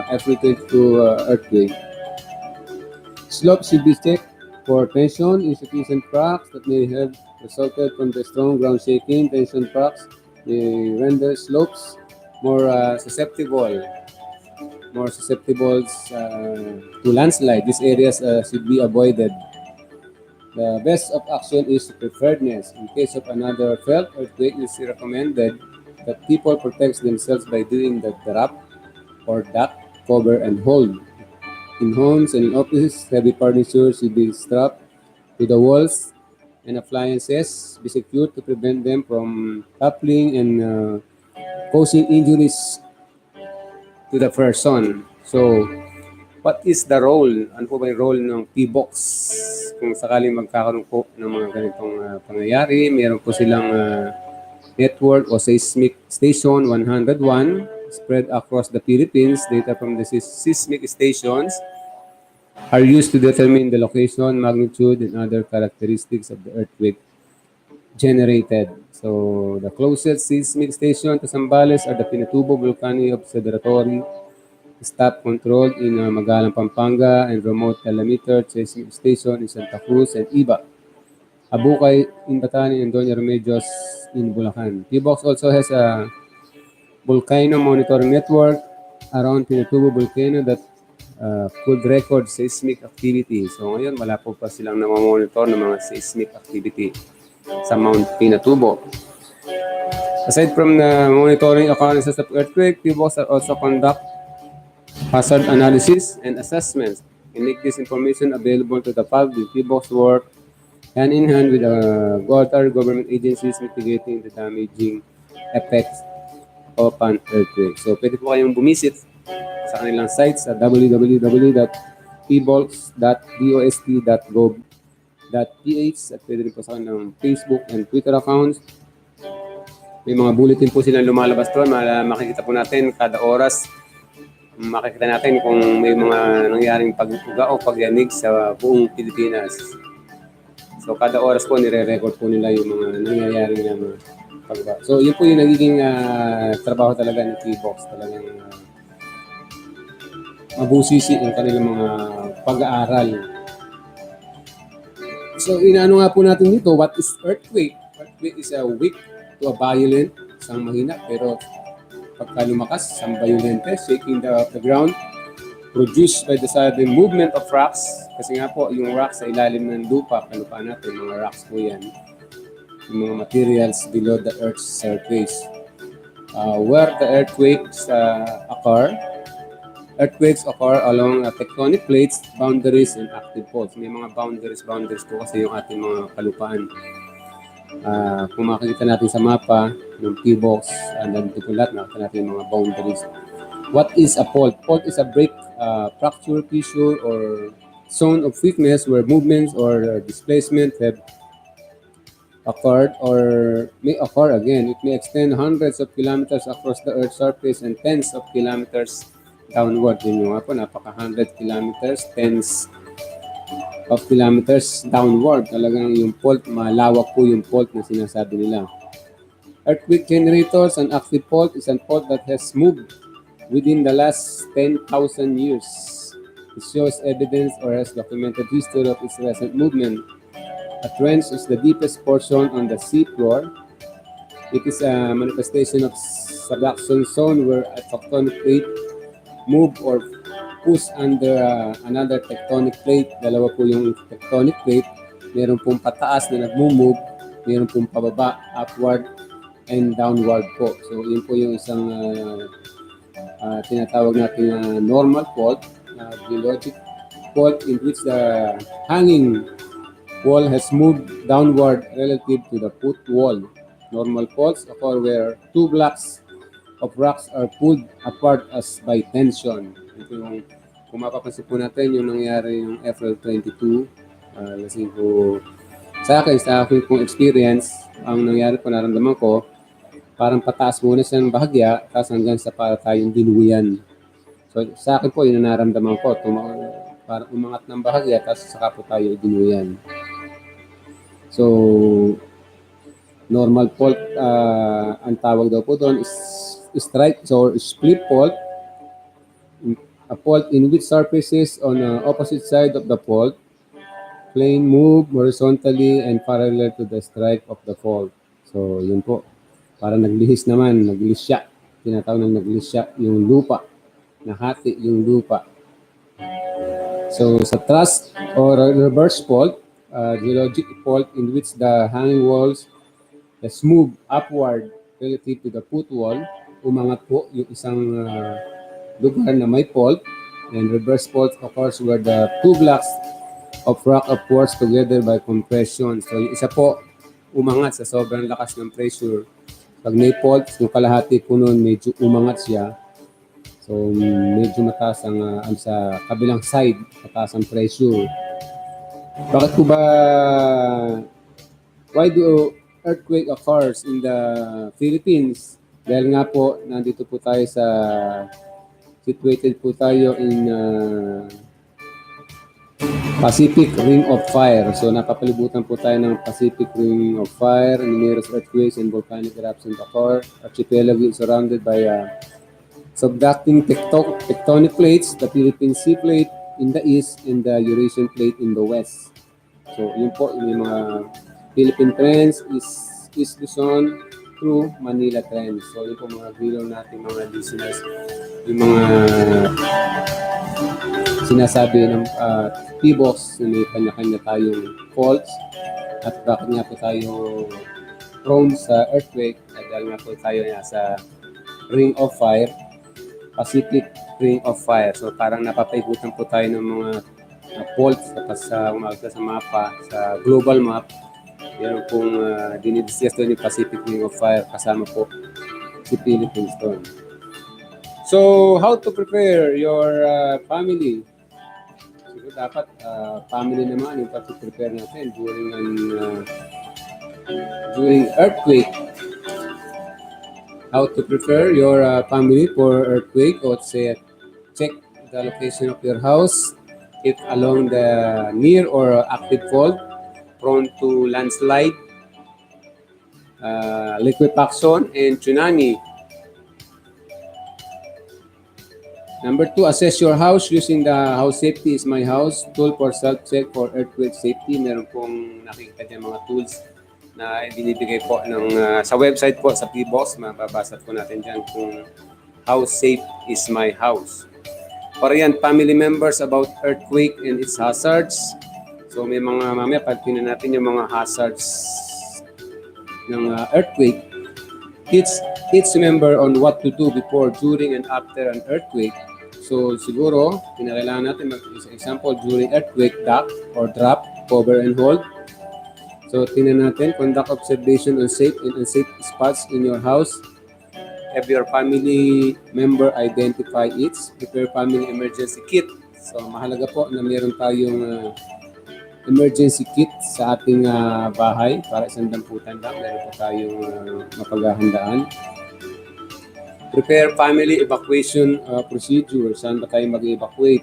April 22 earthquake. Slopes should be checked for tension, insufficient cracks that may have resulted from the strong ground shaking. Tension cracks may render slopes more susceptible to landslide. These areas should be avoided. The best of action is preparedness. In case of another felt earthquake, it is recommended that people protect themselves by doing the drop or duck, cover, and hold. In homes and in offices, heavy furniture should be strapped to the walls and appliances be secured to prevent them from toppling and causing injuries to the person. So, what is the role? Ano po ba yung role ng P-Box? Kung sakaling magkakaroon po ng mga ganitong pangyayari, meron po silang network o seismic station 101 spread across the Philippines. Data from the seismic stations are used to determine the location, magnitude, and other characteristics of the earthquake generated. So, the closest seismic station to Zambales are the Pinatubo Volcanic Observatory, staff controlled in Magalang, Pampanga, and remote telemeter seismic station in Santa Cruz and Iba. Abukay in Batani and Doña Remedios in Bulacan. T-Box also has a volcano monitoring network around Pinatubo Volcano that could record seismic activity. So ngayon, wala po pa silang namamonitor ng mga seismic activity sa Mount Pinatubo. Aside from the monitoring occurrences of earthquake, T-Box also conduct hazard analysis and assessments and make this information available to the public. T-Box work hand in hand with other government agencies mitigating the damaging effects of an earthquake. So pwede po kayong bumisit sa kanilang site sa www.pbox.dost.gov.ph at pwede rin po sa kanilang Facebook and Twitter accounts. May mga bulletin po silang lumalabas doon. Makikita po natin kada oras. Makikita natin kung may mga nangyaring pagpuga o pagyanig sa buong Pilipinas. So kada oras po nire-record po nila yung mga nangyayari ng pagba. So yun po yung nagiging trabaho talaga ng T-Box. Talagang mabusisi ang kanilang mga pag-aaral. So inaano nga po natin dito, what is earthquake? Earthquake is a weak to a violent, isang mahina, pero pagka lumakas, isang violente, shaking the ground, produced by the sudden movement of rocks. Kasi nga po, yung rocks sa ilalim ng lupa, kalupaan natin, mga rocks po yan, yung mga materials below the Earth's surface. Where the earthquakes occur along tectonic plates, boundaries, and active faults. May mga boundaries po kasi yung ating mga kalupaan. Kung makikita natin sa mapa ng T-Box, nandito po lahat, nakita natin yung mga boundaries. What is a fault? Fault is a break fracture, fissure, or zone of weakness where movements or displacement have occurred or may occur again. It may extend hundreds of kilometers across the Earth's surface and tens of kilometers downward. Yun yung nga po, napaka 100 kilometers, tens of kilometers downward. Talagang yung fault, malawak po yung fault na sinasabi nila. Earthquake generators, an active fault is an fault that has moved within the last 10,000 years. It shows evidence or has documented history of its recent movement. A trench is the deepest portion on the seafloor. It is a manifestation of subduction zone where a tectonic plate move or push under another tectonic plate. Dalawa po yung tectonic plate. Meron pong pataas na nag-move, meron pong pababa, upward, and downward po. So, yun po yung isang tinatawag natin normal fault, geologic fault in which the hanging wall has moved downward relative to the foot wall. Normal faults occur where two blocks of rocks are pulled apart as by tension. Ito yung, kung mapapansin po natin, yung nangyari yung April 22, kasi po, sa akin pong experience, ang nangyari po, naramdaman ko, parang pataas muna siyang bahagya, tapos hanggang sa para tayong diluyan. So sa akin po, yun ang naramdaman ko, parang umangat ng bahagya, tapos saka po tayo diluyan. So, normal fault, ang tawag daw po doon is strike or split fault. A fault in which surfaces on the opposite side of the fault plane move horizontally and parallel to the strike of the fault. So, yun po. Parang naglihis siya. Tinatawag ng naglihis siya yung lupa. Nahati yung lupa. So, sa thrust or reverse fault, geologic fault in which the hanging walls has moved upward relative to the foot wall, umangat po yung isang lugar na may fault, and reverse fault occurs where the two blocks of rock are forced together by compression. So yung isa po, umangat sa sobrang lakas ng pressure. Pag may fault, yung kalahati po nun, medyo umangat siya. So medyo mataas ang sa kabilang side, mataas ang pressure. Bakit po ba, why do earthquake occurs in the Philippines? Dahil nga po, nandito po tayo situated po tayo in Pacific Ring of Fire. So napapalibutan po tayo ng Pacific Ring of Fire. Numerous earthquakes and volcanic eruptions occur. Archipelago is surrounded by subducting tectonic plates, the Philippine Sea Plate in the east and the Eurasian Plate in the west. So yun po, yung mga Philippine Trends is East Luzon through Manila Trends. So yun po mga below natin mga listeners, yung mga sinasabi ng P-box na may kanya-kanya tayong faults at bakit nga po tayo prone sa earthquake dahil nga po tayo sa Ring of Fire, Pacific Ring of Fire. So parang napapaikutan po tayo ng mga faults tapos sa umaga sa mapa, sa global map. Yan pong dinidiscuss doon yung Pacific Ring of Fire kasama po si Philippines doon. So, how to prepare your family? Siguro dapat family naman yung pag-prepare natin during earthquake. How to prepare your family for earthquake? Or say, check the location of your house if along the near or active fault, prone to landslide, liquefaction, and tsunami. Number 2, assess your house using the House Safety is My House tool for self-check for earthquake safety. Meron pong nakikita dyan mga tools na binibigay po sa website po, sa P-box. Mababasa po natin dyan kung how safe is my house. Orient family members about earthquake and its hazards. So may mga mamaya pagtingnan natin yung mga hazards ng earthquake. Each member on what to do before, during, and after an earthquake. So siguro, kinakailangan natin example during earthquake, duck or drop, cover and hold. So tingnan natin, conduct observation on safe and unsafe spots in your house. Have your family member identify it. Prepare family emergency kit. So mahalaga po na meron tayong emergency kit sa ating bahay para isang damputan lang. Meron po tayong mapaghahandaan. Prepare family evacuation procedure. Saan ba tayo mag-evacuate?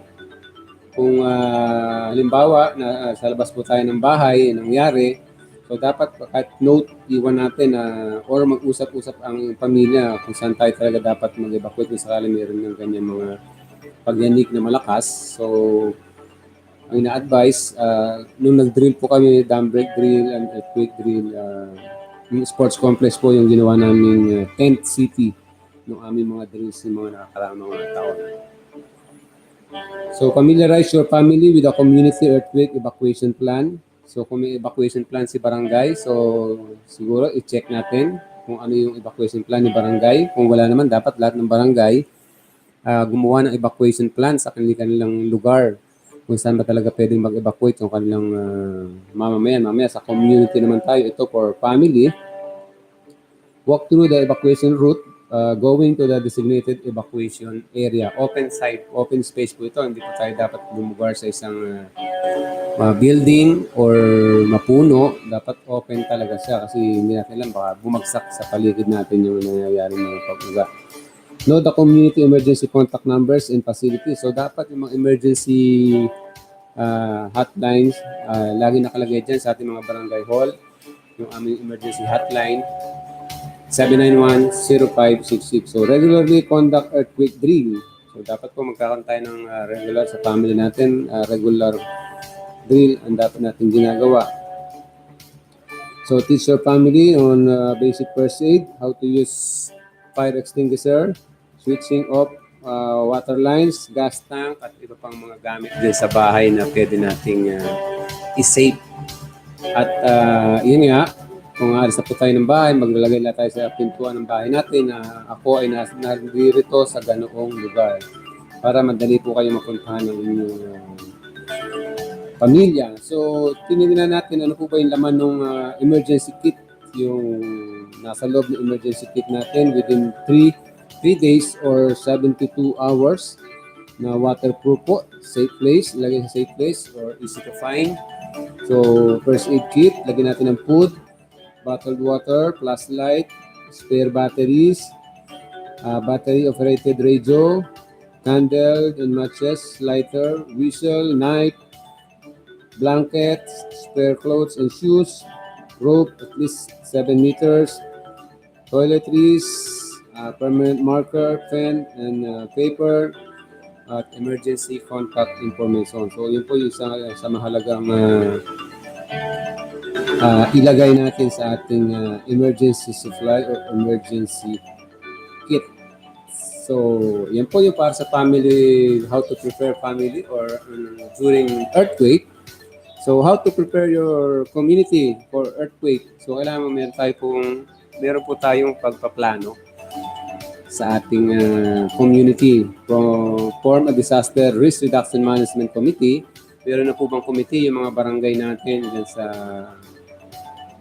Kung halimbawa na sa labas po tayo ng bahay, nangyari, so dapat kahit note iwan natin or mag-usap-usap ang pamilya kung saan tayo talaga dapat mag-evacuate kung sakali meron ng ganyan mga pagyanig na malakas. So, ang ina-advise, nung nag-drill po kami, dam break drill and earthquake drill, yung sports complex po yung ginawa namin tent city ng aming mga drills ng mga nakakaraang mga taon. So, familiarize your family with a community earthquake evacuation plan. So, kung may evacuation plan si barangay, so siguro i-check natin kung ano yung evacuation plan ni barangay. Kung wala naman, dapat lahat ng barangay gumawa ng evacuation plan sa kanilang lugar kung saan ba talaga pwedeng mag-evacuate yung kanilang mamamayan. Mamaya sa community naman tayo, ito for family. Walk through the evacuation route going to the designated evacuation area. Open site, open space po ito. Hindi po tayo dapat bumugar sa isang building or mapuno. Dapat open talaga siya kasi hindi natin alam, baka bumagsak sa paligid natin yung nangyayari mga pag-uga. Know the community emergency contact numbers and facilities. So dapat yung mga emergency hotlines, lagi nakalagay dyan sa ating mga barangay hall. Yung aming emergency hotline, 791-0566. So, regularly conduct earthquake drill. So, dapat po magkakaroon tayo ng regular sa family natin, regular drill ang dapat natin ginagawa. So, teach your family on basic first aid, how to use fire extinguisher, switching off water lines, gas tank, at iba pang mga gamit din sa bahay na pwede nating i-save. At yun nga, kung alis na po tayo ng bahay, maglalagay na tayo sa pintuan ng bahay natin na ako ay naririto sa ganoong lugar para madali po kayo mapuntahan ng inyong pamilya. So, tinignan natin ano po ba yung laman ng emergency kit, yung nasa loob ng emergency kit natin within 3 days or 72 hours na waterproof po, safe place, lagay sa safe place or easy to find. So, first aid kit, lagyan natin ng food, bottled water, flashlight, spare batteries, battery-operated radio, candle and matches, lighter, whistle, knife, blankets, spare clothes and shoes, rope at least 7 meters, toiletries, permanent marker, pen, and paper, at emergency contact information. So, yun po yung sa mahalagang ilagay natin sa ating emergency supply or emergency kit. So, yan po yung para sa family, how to prepare family or during earthquake. So, how to prepare your community for earthquake. So, kailangan meron po tayong pagpaplano sa ating community. Form a disaster risk reduction management committee. Meron na po bang committee yung mga barangay natin dyan sa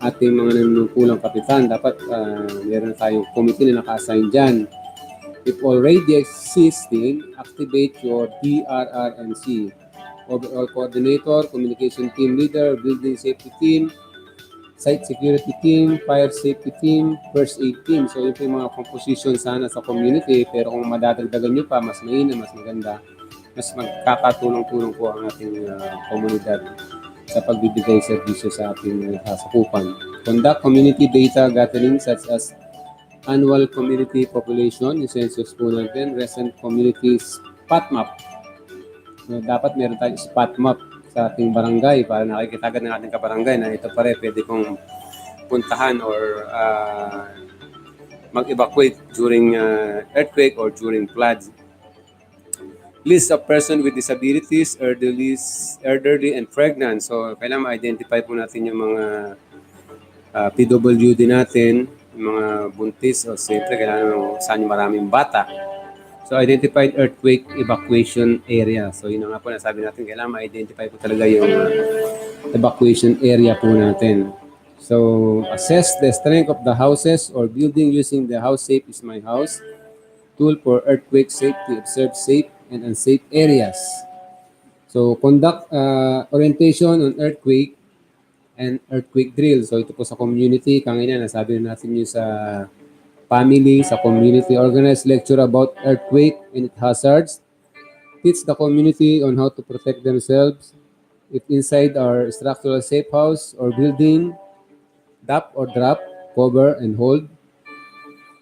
ating mga nanunungkulang kapitan? Dapat meron na tayong committee na naka-assign dyan. If already existing, activate your DRRNC. Overall coordinator, communication team leader, building safety team, site security team, fire safety team, first aid team. So, yun po yung mga composition sana sa community. Pero kung madadagdagan nyo pa, mas mainam, mas maganda, mas magkakatulong-tulong po ang ating komunidad sa pagbibigay serbisyo sa ating sakupan. Conduct community data gathering such as annual community population, yung census po natin, recent community spot map. So, dapat meron tayong spot map sa ating barangay para nakikita agad ng ating kabarangay na ito pare pwede kong puntahan or mag-evacuate during earthquake or during floods. List of person with disabilities, elderly and pregnant. So, kailangan ma-identify po natin yung mga PWD natin, yung mga buntis, o siyempre kailangan saan yung maraming bata. So, identified earthquake evacuation area. So, yun nga po nasabi natin, kailangan ma-identify po talaga yung evacuation area po natin. So assess the strength of the houses or building using the House Safe is My House tool for earthquake safety. Observe safe and unsafe areas. So conduct orientation on earthquake and earthquake drill. So ito po sa community, kanina nasabi na natin yung sa family, sa community. Organize lecture about earthquake and its hazards. Teach the community on how to protect themselves if inside our structural safe house or building, dap or drop, cover and hold.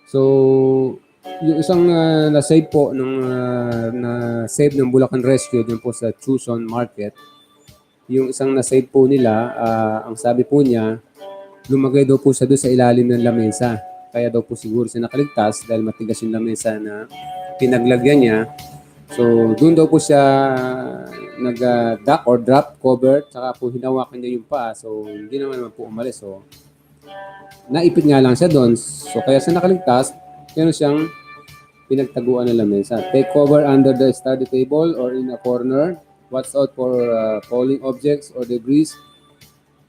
So, yung isang na-save po na-save ng Bulacan Rescue din po sa Tucson Market, yung isang na-save po nila, ang sabi po niya, lumagay daw po siya doon sa ilalim ng lamesa. Kaya daw po siguro siya nakaligtas dahil matigas yung lamesa na pinaglagyan niya. So, doon daw po siya nag-duck or drop cover, tsaka po hinawakan niya yung paa. So, hindi naman po umalis. So, naipit nga lang siya doon. So, kaya siya nakaligtas, meron siyang pinagtaguan ng lamesa. Take cover under the study table or in a corner. Watch out for falling objects or debris.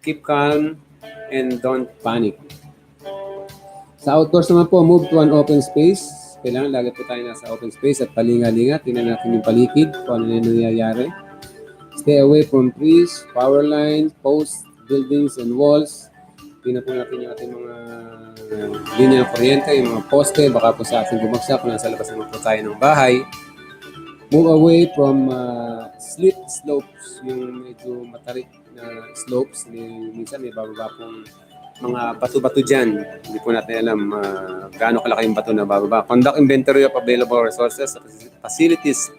Keep calm and don't panic. Sa outdoors naman po, move to an open space. Kailangan lagi po tayo nasa open space at palinga-linga. Tingnan natin yung paligid, kung ano na nangyayari. Stay away from trees, power lines, posts, buildings, and walls. Tingnan po natin yung ating mga linya ng kuryente, yung mga poste, baka po sa ating bumagsak kung nasa labas naman po tayo ng bahay. Move away from slip slopes, yung medyo matarik na slopes. Minsan may bababa pong mga bato-bato dyan. Hindi po natin alam gaano kalaki yung bato na bababa. Conduct inventory of available resources, facilities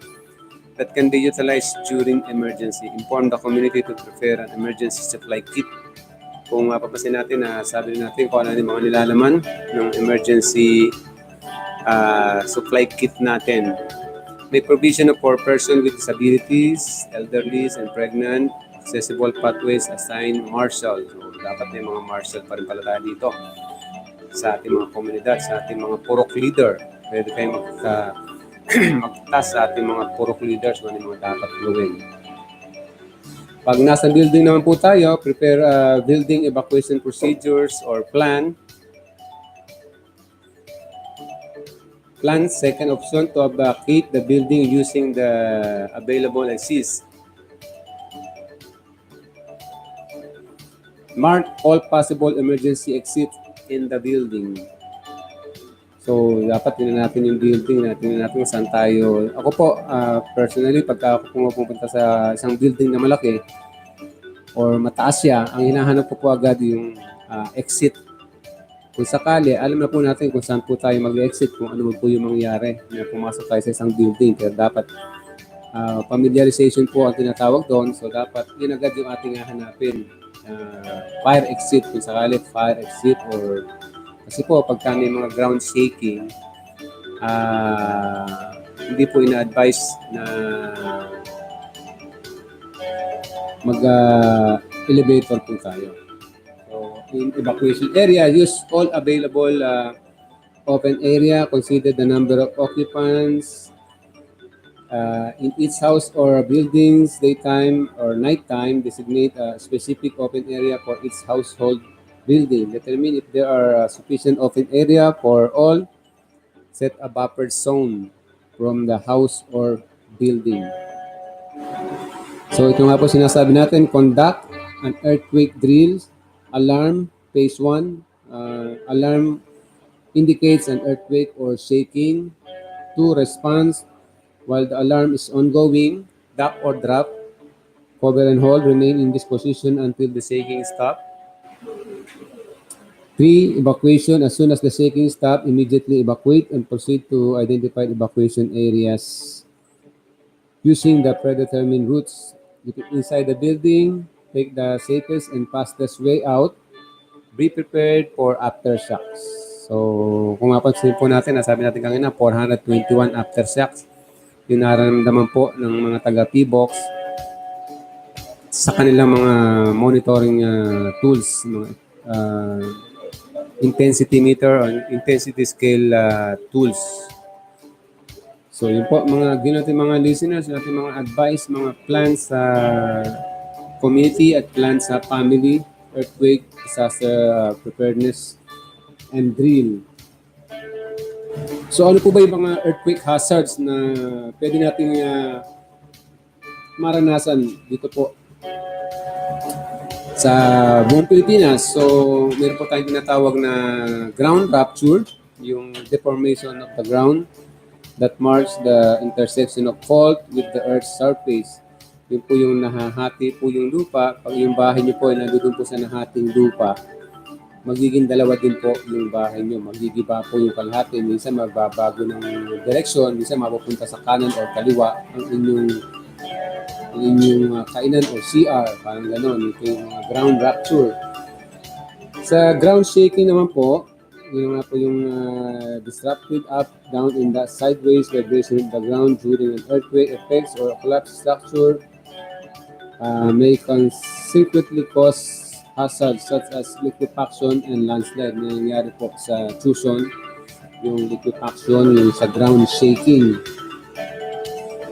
that can be utilized during emergency. Inform the community to prepare an emergency supply kit. Kung papasin natin na sabi natin kung ano yung mga nilalaman ng emergency supply kit natin. May provision for person with disabilities, elderly, and pregnant. Accessible pathways assigned marshal. So, dapat may mga marshal pa rin pala tayo dito sa ating mga komunidad, sa ating mga purok leader. Pwede kayo magtas sa ating mga purok leaders kung ano yung mga dapat gawin. Pag nasa building naman po tayo, prepare building evacuation procedures or plan. Plan second option to evacuate the building using the available exits. Mark all possible emergency exits in the building. So, dapat tingnan natin yung building, tingnan natin kung saan tayo. Ako po, personally, pagka ako pumunta sa isang building na malaki or mataas siya, ang hinahanap ko po agad yung exit. Kung sakali, alam na po natin kung saan po tayo mag-exit, kung ano po yung mangyayari na pumasok tayo sa isang building. Kaya dapat familiarization po ang tinatawag doon. So, dapat yun agad yung ating hahanapin. Fire exit, kung sakali fire exit or kasi po pagka may mga ground shaking hindi po ina-advise na mag elevator po tayo. So in evacuation area, use all available open area, consider the number of occupants in each house or buildings, daytime or nighttime. Designate a specific open area for each household building. Determine if there are sufficient open area for all. Set a buffer zone from the house or building. So ito nga po sinasabi natin, conduct an earthquake drill. Alarm, phase 1. Alarm indicates an earthquake or shaking. 2. Response. While the alarm is ongoing, duck or drop, cover and hold, remain in this position until the shaking stops. 3. Evacuation. As soon as the shaking stops, immediately evacuate and proceed to identified evacuation areas using the predetermined routes. Inside the building, take the safest and fastest way out. Be prepared for aftershocks. So, kung mapansin po natin, nasabi natin kanina, 421 aftershocks. Yung nararamdaman po ng mga taga-PBOX sa kanilang mga monitoring tools, mga intensity meter or intensity scale tools. So yun po mga natin mga listeners, natin mga advice, mga plans sa community at plans sa family. earthquake disaster preparedness and drill. So ano po ba yung mga earthquake hazards na pwede nating maranasan dito po sa buong Pilipinas? So meron po tayong tinatawag na ground rupture, yung deformation of the ground that marks the intersection of fault with the earth's surface. Yun po yung nahahati po yung lupa. Pag yung bahay niyo po ay nandun po sa nahating lupa, magiging dalawa din po yung bahay niyo. Magigiba po yung kalahati. Minsan magbabago ng direksyon. Minsan mapupunta sa kanan o kaliwa ang inyong kainan o CR. Parang gano'n. Ito yung mga ground rupture. Sa ground shaking naman po, yun nga po yung disrupted up, down, in the sideways vibration of the ground during an earthquake effects or collapse structure may consequently cause hazards such as liquefaction and landslide. Nangyayari po sa Tucson, yung liquefaction, yung sa ground shaking.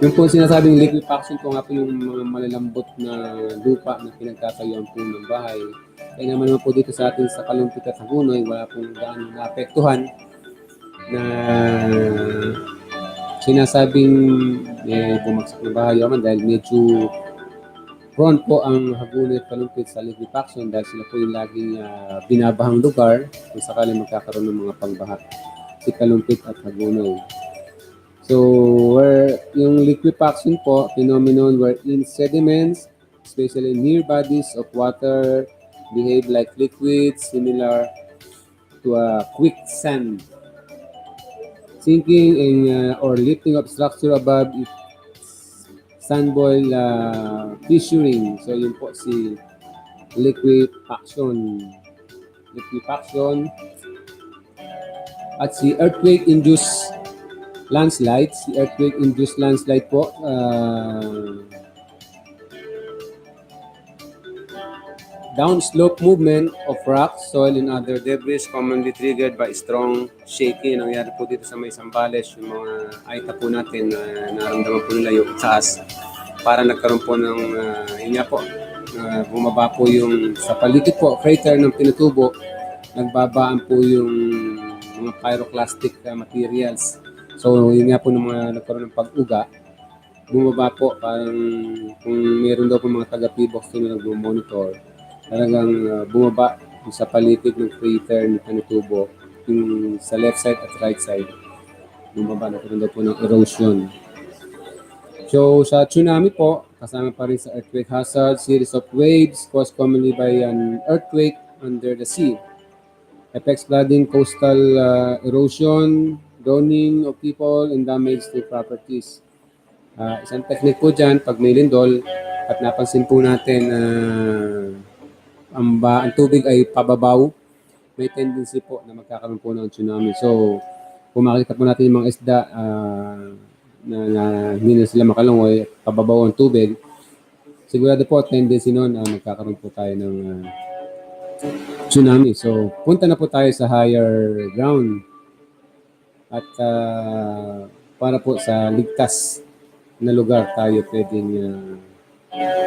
Yung po sinasabing liquefaction po nga po yung mga malalambot na lupa na pinagtatayuan po ng bahay. Kaya naman po dito sa atin sa Kalumpit at Hagunoy, wala pong gaano naapektuhan na sinasabing bumagsak na bahay naman dahil medyo prone po ang Hagunoy at Kalumpit sa liquefaction dahil sila po yung laging binabahang lugar kung sakaling magkakaroon ng mga pagbaha. Si Kalumpit at Hagunoy. So, where yung liquefaction po, phenomenon wherein sediments, especially near bodies of water, behave like liquids similar to a quicksand. Sinking in, or lifting of structure above its sandboil fissuring. So, yun po si liquefaction. At si earthquake-induced landslide. Si earthquake-induced landslide po, downslope movement of rock, soil, and other debris commonly triggered by strong shaking. Nangyari po dito sa may Sambales, yung mga aita po natin na naramdaman po nila yung taas. Para nagkaroon po ng, yun nga po, bumaba po yung sa paligid po, crater ng Pinatubo, nagbabaan po yung mga pyroclastic materials. So, yun nga po ng mga nagkaroon ng pag-uga, bumaba po, parang kung meron daw po mga taga-PBOX na nag-monitor, talagang bumaba sa paligid ng crater ng Pinatubo, yung sa left side at right side, bumaba na daw po ng erosion. So, sa tsunami po, kasama pa rin sa earthquake hazard, series of waves caused commonly by an earthquake under the sea. Affects flooding, coastal erosion, drowning of people, and damage to properties. Isang technique po dyan, pag may lindol, at napansin po natin ang tubig ay pababaw, may tendency po na magkakaroon po ng tsunami. So, kung makikita po natin yung mga isda na hindi na sila makalungoy, pababaw ang tubig, sigurado po tendency noon magkakaroon po tayo ng tsunami. So, punta na po tayo sa higher ground at para po sa ligtas na lugar tayo pwedeng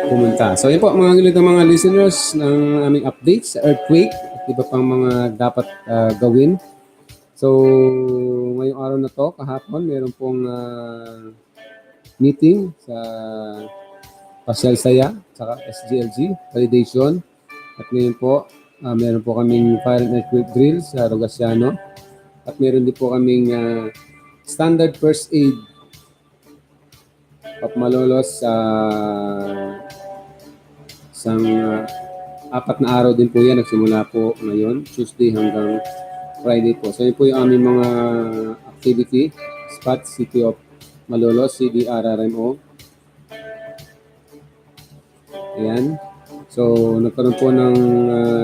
pumunta. So, yun po mga listeners ng aming updates sa earthquake at iba pang mga dapat gawin. So, ngayong araw na to, kahapon, meron pong meeting sa Pasyal Saya, saka SGLG, validation. At ngayon po, meron po kaming fire and earthquake drill sa Rogasiano. At meron din po kaming standard first aid of Malolos sa isang 4 na araw din po yan. Nagsimula po ngayon, Tuesday hanggang Friday po. So yun po yung aming mga activity spot, City of Malolos, CDRRMO. Ayan. So nagkaroon po ng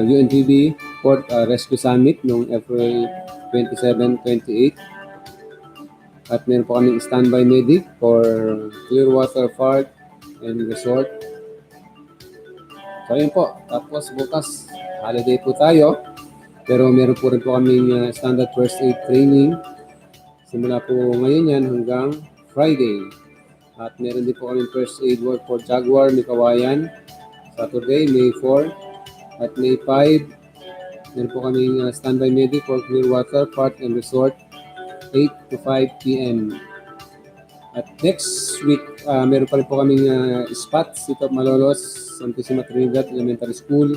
UNTV Port Rescue Summit noong April 27, 28. At meron po kaming standby medic for Clearwater Park and Resort. So yun po. Tapos bukas, holiday po tayo. Pero meron po rin po kaming standard first aid training. Simula po ngayon yan hanggang Friday. At meron din po kaming first aid work for Jaguar, Mikawayan. Saturday, May 4. At May 5, meron po kaming standby medic for Clearwater Park and Resort, 8 to 5 p.m. At next week, meron pa rin po kaming spots dito at Malolos, Santissima Trinidad Elementary School,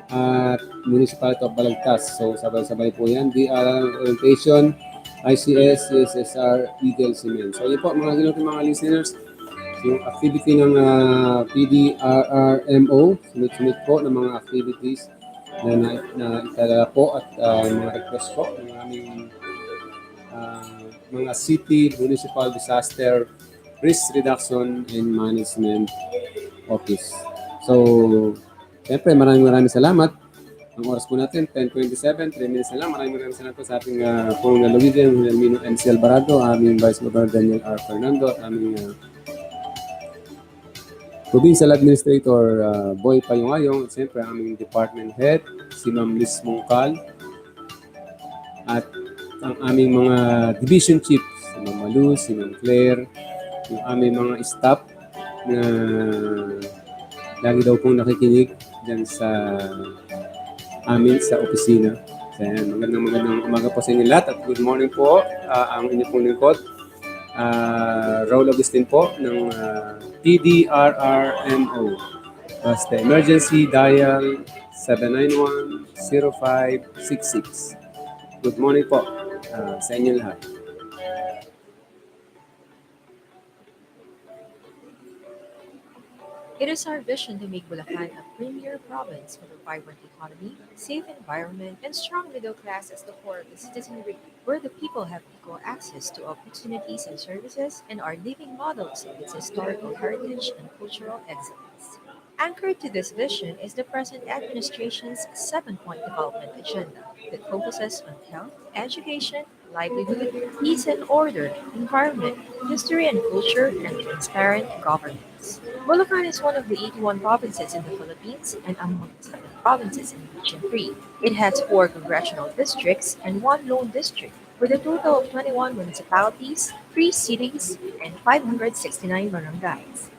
at Municipality of Balagtas. So sabay-sabay po yan. DR Orientation, ICS, CSSR, Eagle Cement. So yun po mga ginutin mga listeners, yung activity ng PDRRMO, sumit po ng mga activities na itala po at mga request po ng aming mga city municipal disaster risk reduction and management office. So, siyempre maraming salamat. Ang oras po natin, 10:27, 3 minutes na lang. Maraming salamat po sa ating Pulong Lalawigan, Wilhelmino MC Alvarado, aming Vice Governor Daniel R. Fernando, at aming Provincial Administrator Boy Payungayong, at siyempre aming Department Head, si Ma'am Liz Mungkal, at ang aming mga Division Chiefs, si Ma'am Malu, si Ma'am Claire, yung aming mga staff na lagi daw pong nakikinig dyan sa amin sa opisina. So, magandang umaga po sa inyo lahat at good morning po. Ang inyong pong lingkod, Raul Agustin po ng PDRRMO. Basta emergency dial 791-0566. Good morning po sa inyo lahat. It is our vision to make Bulacan a premier province with a vibrant economy, safe environment, and strong middle class as the core of the citizenry, where the people have equal access to opportunities and services and are living models of its historical heritage and cultural excellence. Anchored to this vision is the present administration's 7-point development agenda that focuses on health, education, livelihood, peace and order, environment, history and culture, and transparent governance. Bulacan is one of the 81 provinces in the Philippines and among 7 provinces in Region 3. It has 4 congressional districts and 1 lone district, with a total of 21 municipalities, 3 cities, and 569 barangays.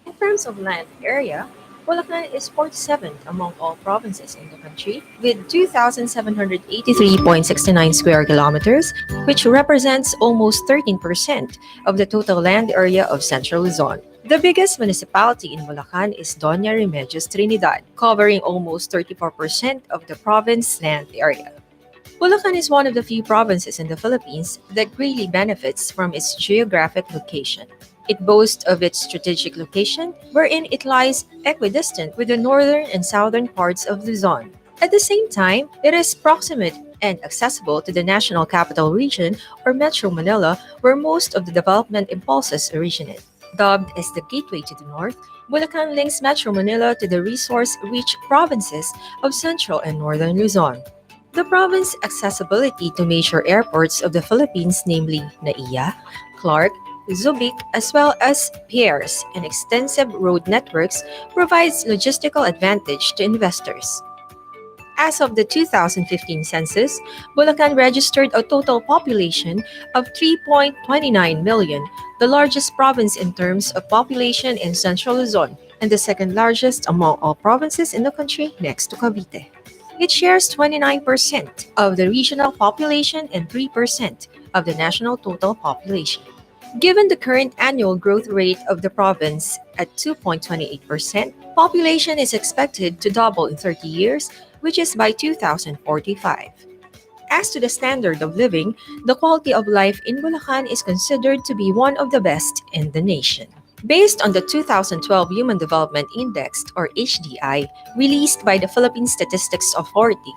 In terms of land area, Bulacan is 47th among all provinces in the country, with 2,783.69 square kilometers, which represents almost 13% of the total land area of Central Luzon. The biggest municipality in Bulacan is Doña Remedios Trinidad, covering almost 34% of the province land area. Bulacan is one of the few provinces in the Philippines that greatly benefits from its geographic location. It boasts of its strategic location, wherein it lies equidistant with the northern and southern parts of Luzon. At the same time, it is proximate and accessible to the National Capital Region or Metro Manila, where most of the development impulses originate. Dubbed as the gateway to the north, Bulacan links Metro Manila to the resource-rich provinces of Central and Northern Luzon. The province's accessibility to major airports of the Philippines, namely Naiya, Clark, Zubik, as well as piers and extensive road networks, provides logistical advantage to investors. As of the 2015 census, Bulacan registered a total population of 3.29 million, the largest province in terms of population in Central Luzon, and the second largest among all provinces in the country next to Cavite. It shares 29% of the regional population and 3% of the national total population. Given the current annual growth rate of the province at 2.28%, population is expected to double in 30 years, which is by 2045. As to the standard of living, the quality of life in Bulacan is considered to be one of the best in the nation. Based on the 2012 Human Development Index, or HDI, released by the Philippine Statistics Authority,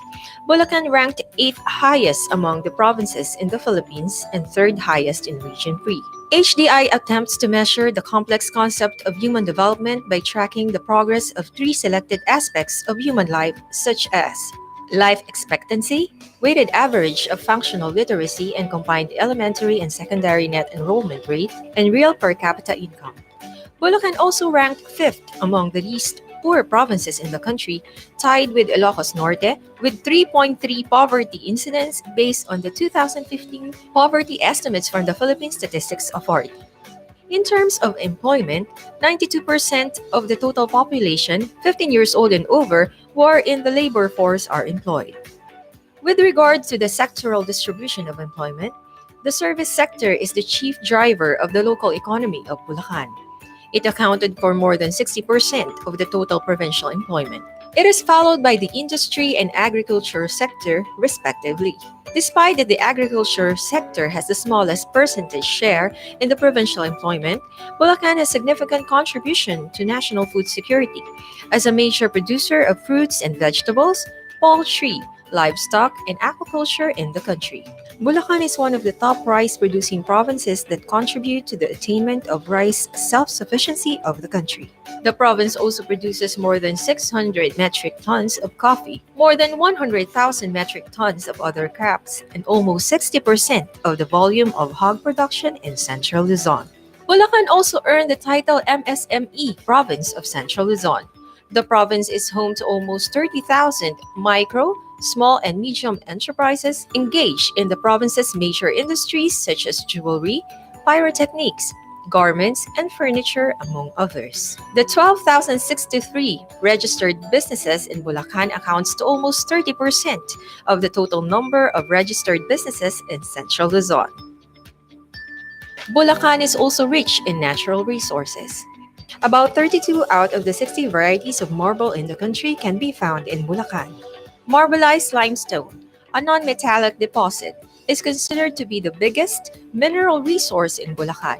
Bulacan ranked 8th highest among the provinces in the Philippines and 3rd highest in Region 3. HDI attempts to measure the complex concept of human development by tracking the progress of 3 selected aspects of human life, such as life expectancy, weighted average of functional literacy and combined elementary and secondary net enrollment rate, and real per capita income. Bulacan also ranked 5th among the least poor provinces in the country, tied with Ilocos Norte, with 3.3 poverty incidents based on the 2015 poverty estimates from the Philippine Statistics Authority. In terms of employment, 92% of the total population, 15 years old and over, who are in the labor force are employed. With regard to the sectoral distribution of employment, the service sector is the chief driver of the local economy of Bulacan. It accounted for more than 60% of the total provincial employment. It is followed by the industry and agriculture sector, respectively. Despite that the agriculture sector has the smallest percentage share in the provincial employment, Bulacan has significant contribution to national food security as a major producer of fruits and vegetables, poultry, livestock, and aquaculture in the country. Bulacan is one of the top rice-producing provinces that contribute to the attainment of rice self-sufficiency of the country. The province also produces more than 600 metric tons of coffee, more than 100,000 metric tons of other crops, and almost 60% of the volume of hog production in Central Luzon. Bulacan also earned the title MSME Province of Central Luzon. The province is home to almost 30,000 micro, small, and medium enterprises engaged in the province's major industries such as jewelry, pyrotechnics, garments, and furniture, among others. The 12,063 registered businesses in Bulacan accounts to almost 30% of the total number of registered businesses in Central Luzon. Bulacan is also rich in natural resources. About 32 out of the 60 varieties of marble in the country can be found in Bulacan. Marbleized limestone, a non-metallic deposit, is considered to be the biggest mineral resource in Bulacan.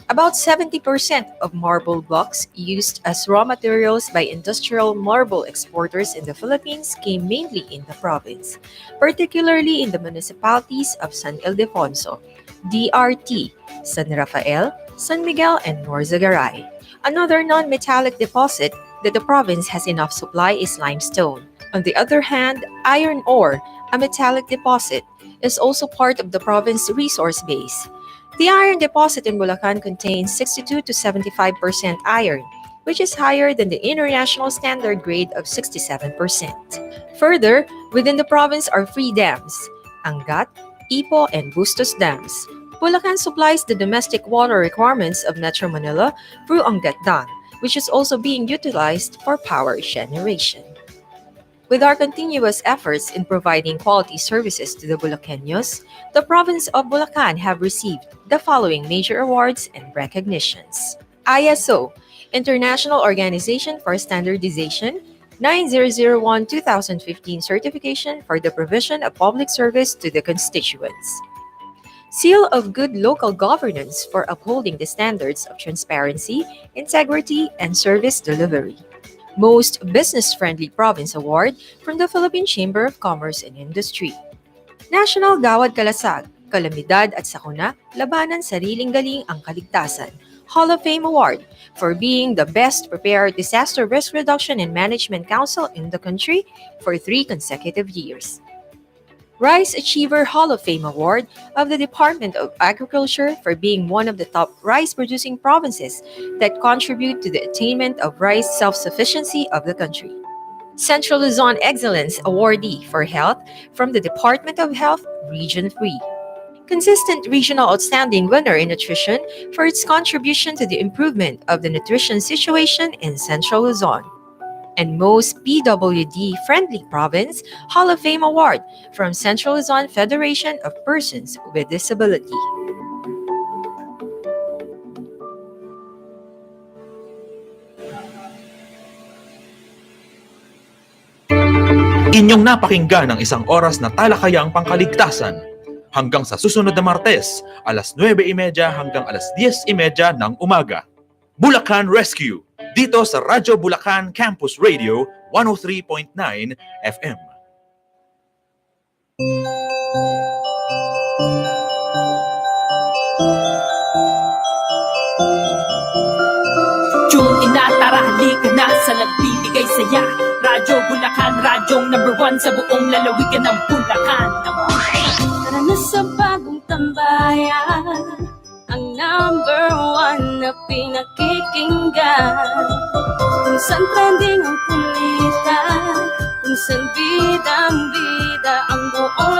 About 70% of marble blocks used as raw materials by industrial marble exporters in the Philippines came mainly in the province, particularly in the municipalities of San Ildefonso, DRT, San Rafael, San Miguel, and Norzagaray. Another non-metallic deposit that the province has enough supply is limestone. On the other hand, iron ore, a metallic deposit, is also part of the province resource base. The iron deposit in Bulacan contains 62 to 75% iron, which is higher than the international standard grade of 67%. Further, within the province are 3 dams, Angat, Ipo, and Bustos dams. Bulacan supplies the domestic water requirements of Metro Manila through Angat Dam, which is also being utilized for power generation. With our continuous efforts in providing quality services to the Bulaqueños, the province of Bulacan have received the following major awards and recognitions. ISO, International Organization for Standardization, 9001-2015 certification for the provision of public service to the constituents. Seal of Good Local Governance for upholding the standards of transparency, integrity, and service delivery. Most Business-Friendly Province Award from the Philippine Chamber of Commerce and Industry. National Gawad Kalasag, Kalamidad at Sakuna, Labanan Sariling Galing ang Kaligtasan. Hall of Fame Award for being the best prepared Disaster Risk Reduction and Management Council in the country for 3 consecutive years. Rice Achiever Hall of Fame Award of the Department of Agriculture for being one of the top rice-producing provinces that contribute to the attainment of rice self-sufficiency of the country. Central Luzon Excellence Awardee for Health from the Department of Health, Region 3. Consistent Regional Outstanding Winner in Nutrition for its contribution to the improvement of the nutrition situation in Central Luzon. And Most PWD-Friendly Province Hall of Fame Award from Central Luzon Federation of Persons with Disability. Inyong napakinggan ang isang oras na talakayang pangkaligtasan. Hanggang sa susunod na Martes, alas 9:30 hanggang alas 10:30 ng umaga. Bulacan Rescue, dito sa Radyo Bulacan Campus Radio 103.9 FM. Tune ina, tara, halika na sa nagbibigay saya. Radyo Bulacan, radyong #1 sa buong lalawigan ng Bulacan. Tara na sa bagong tambayan, ang #1 na pinakikinggan. Kung saan trending ang kulitan, kung saan bidang-bida ang buong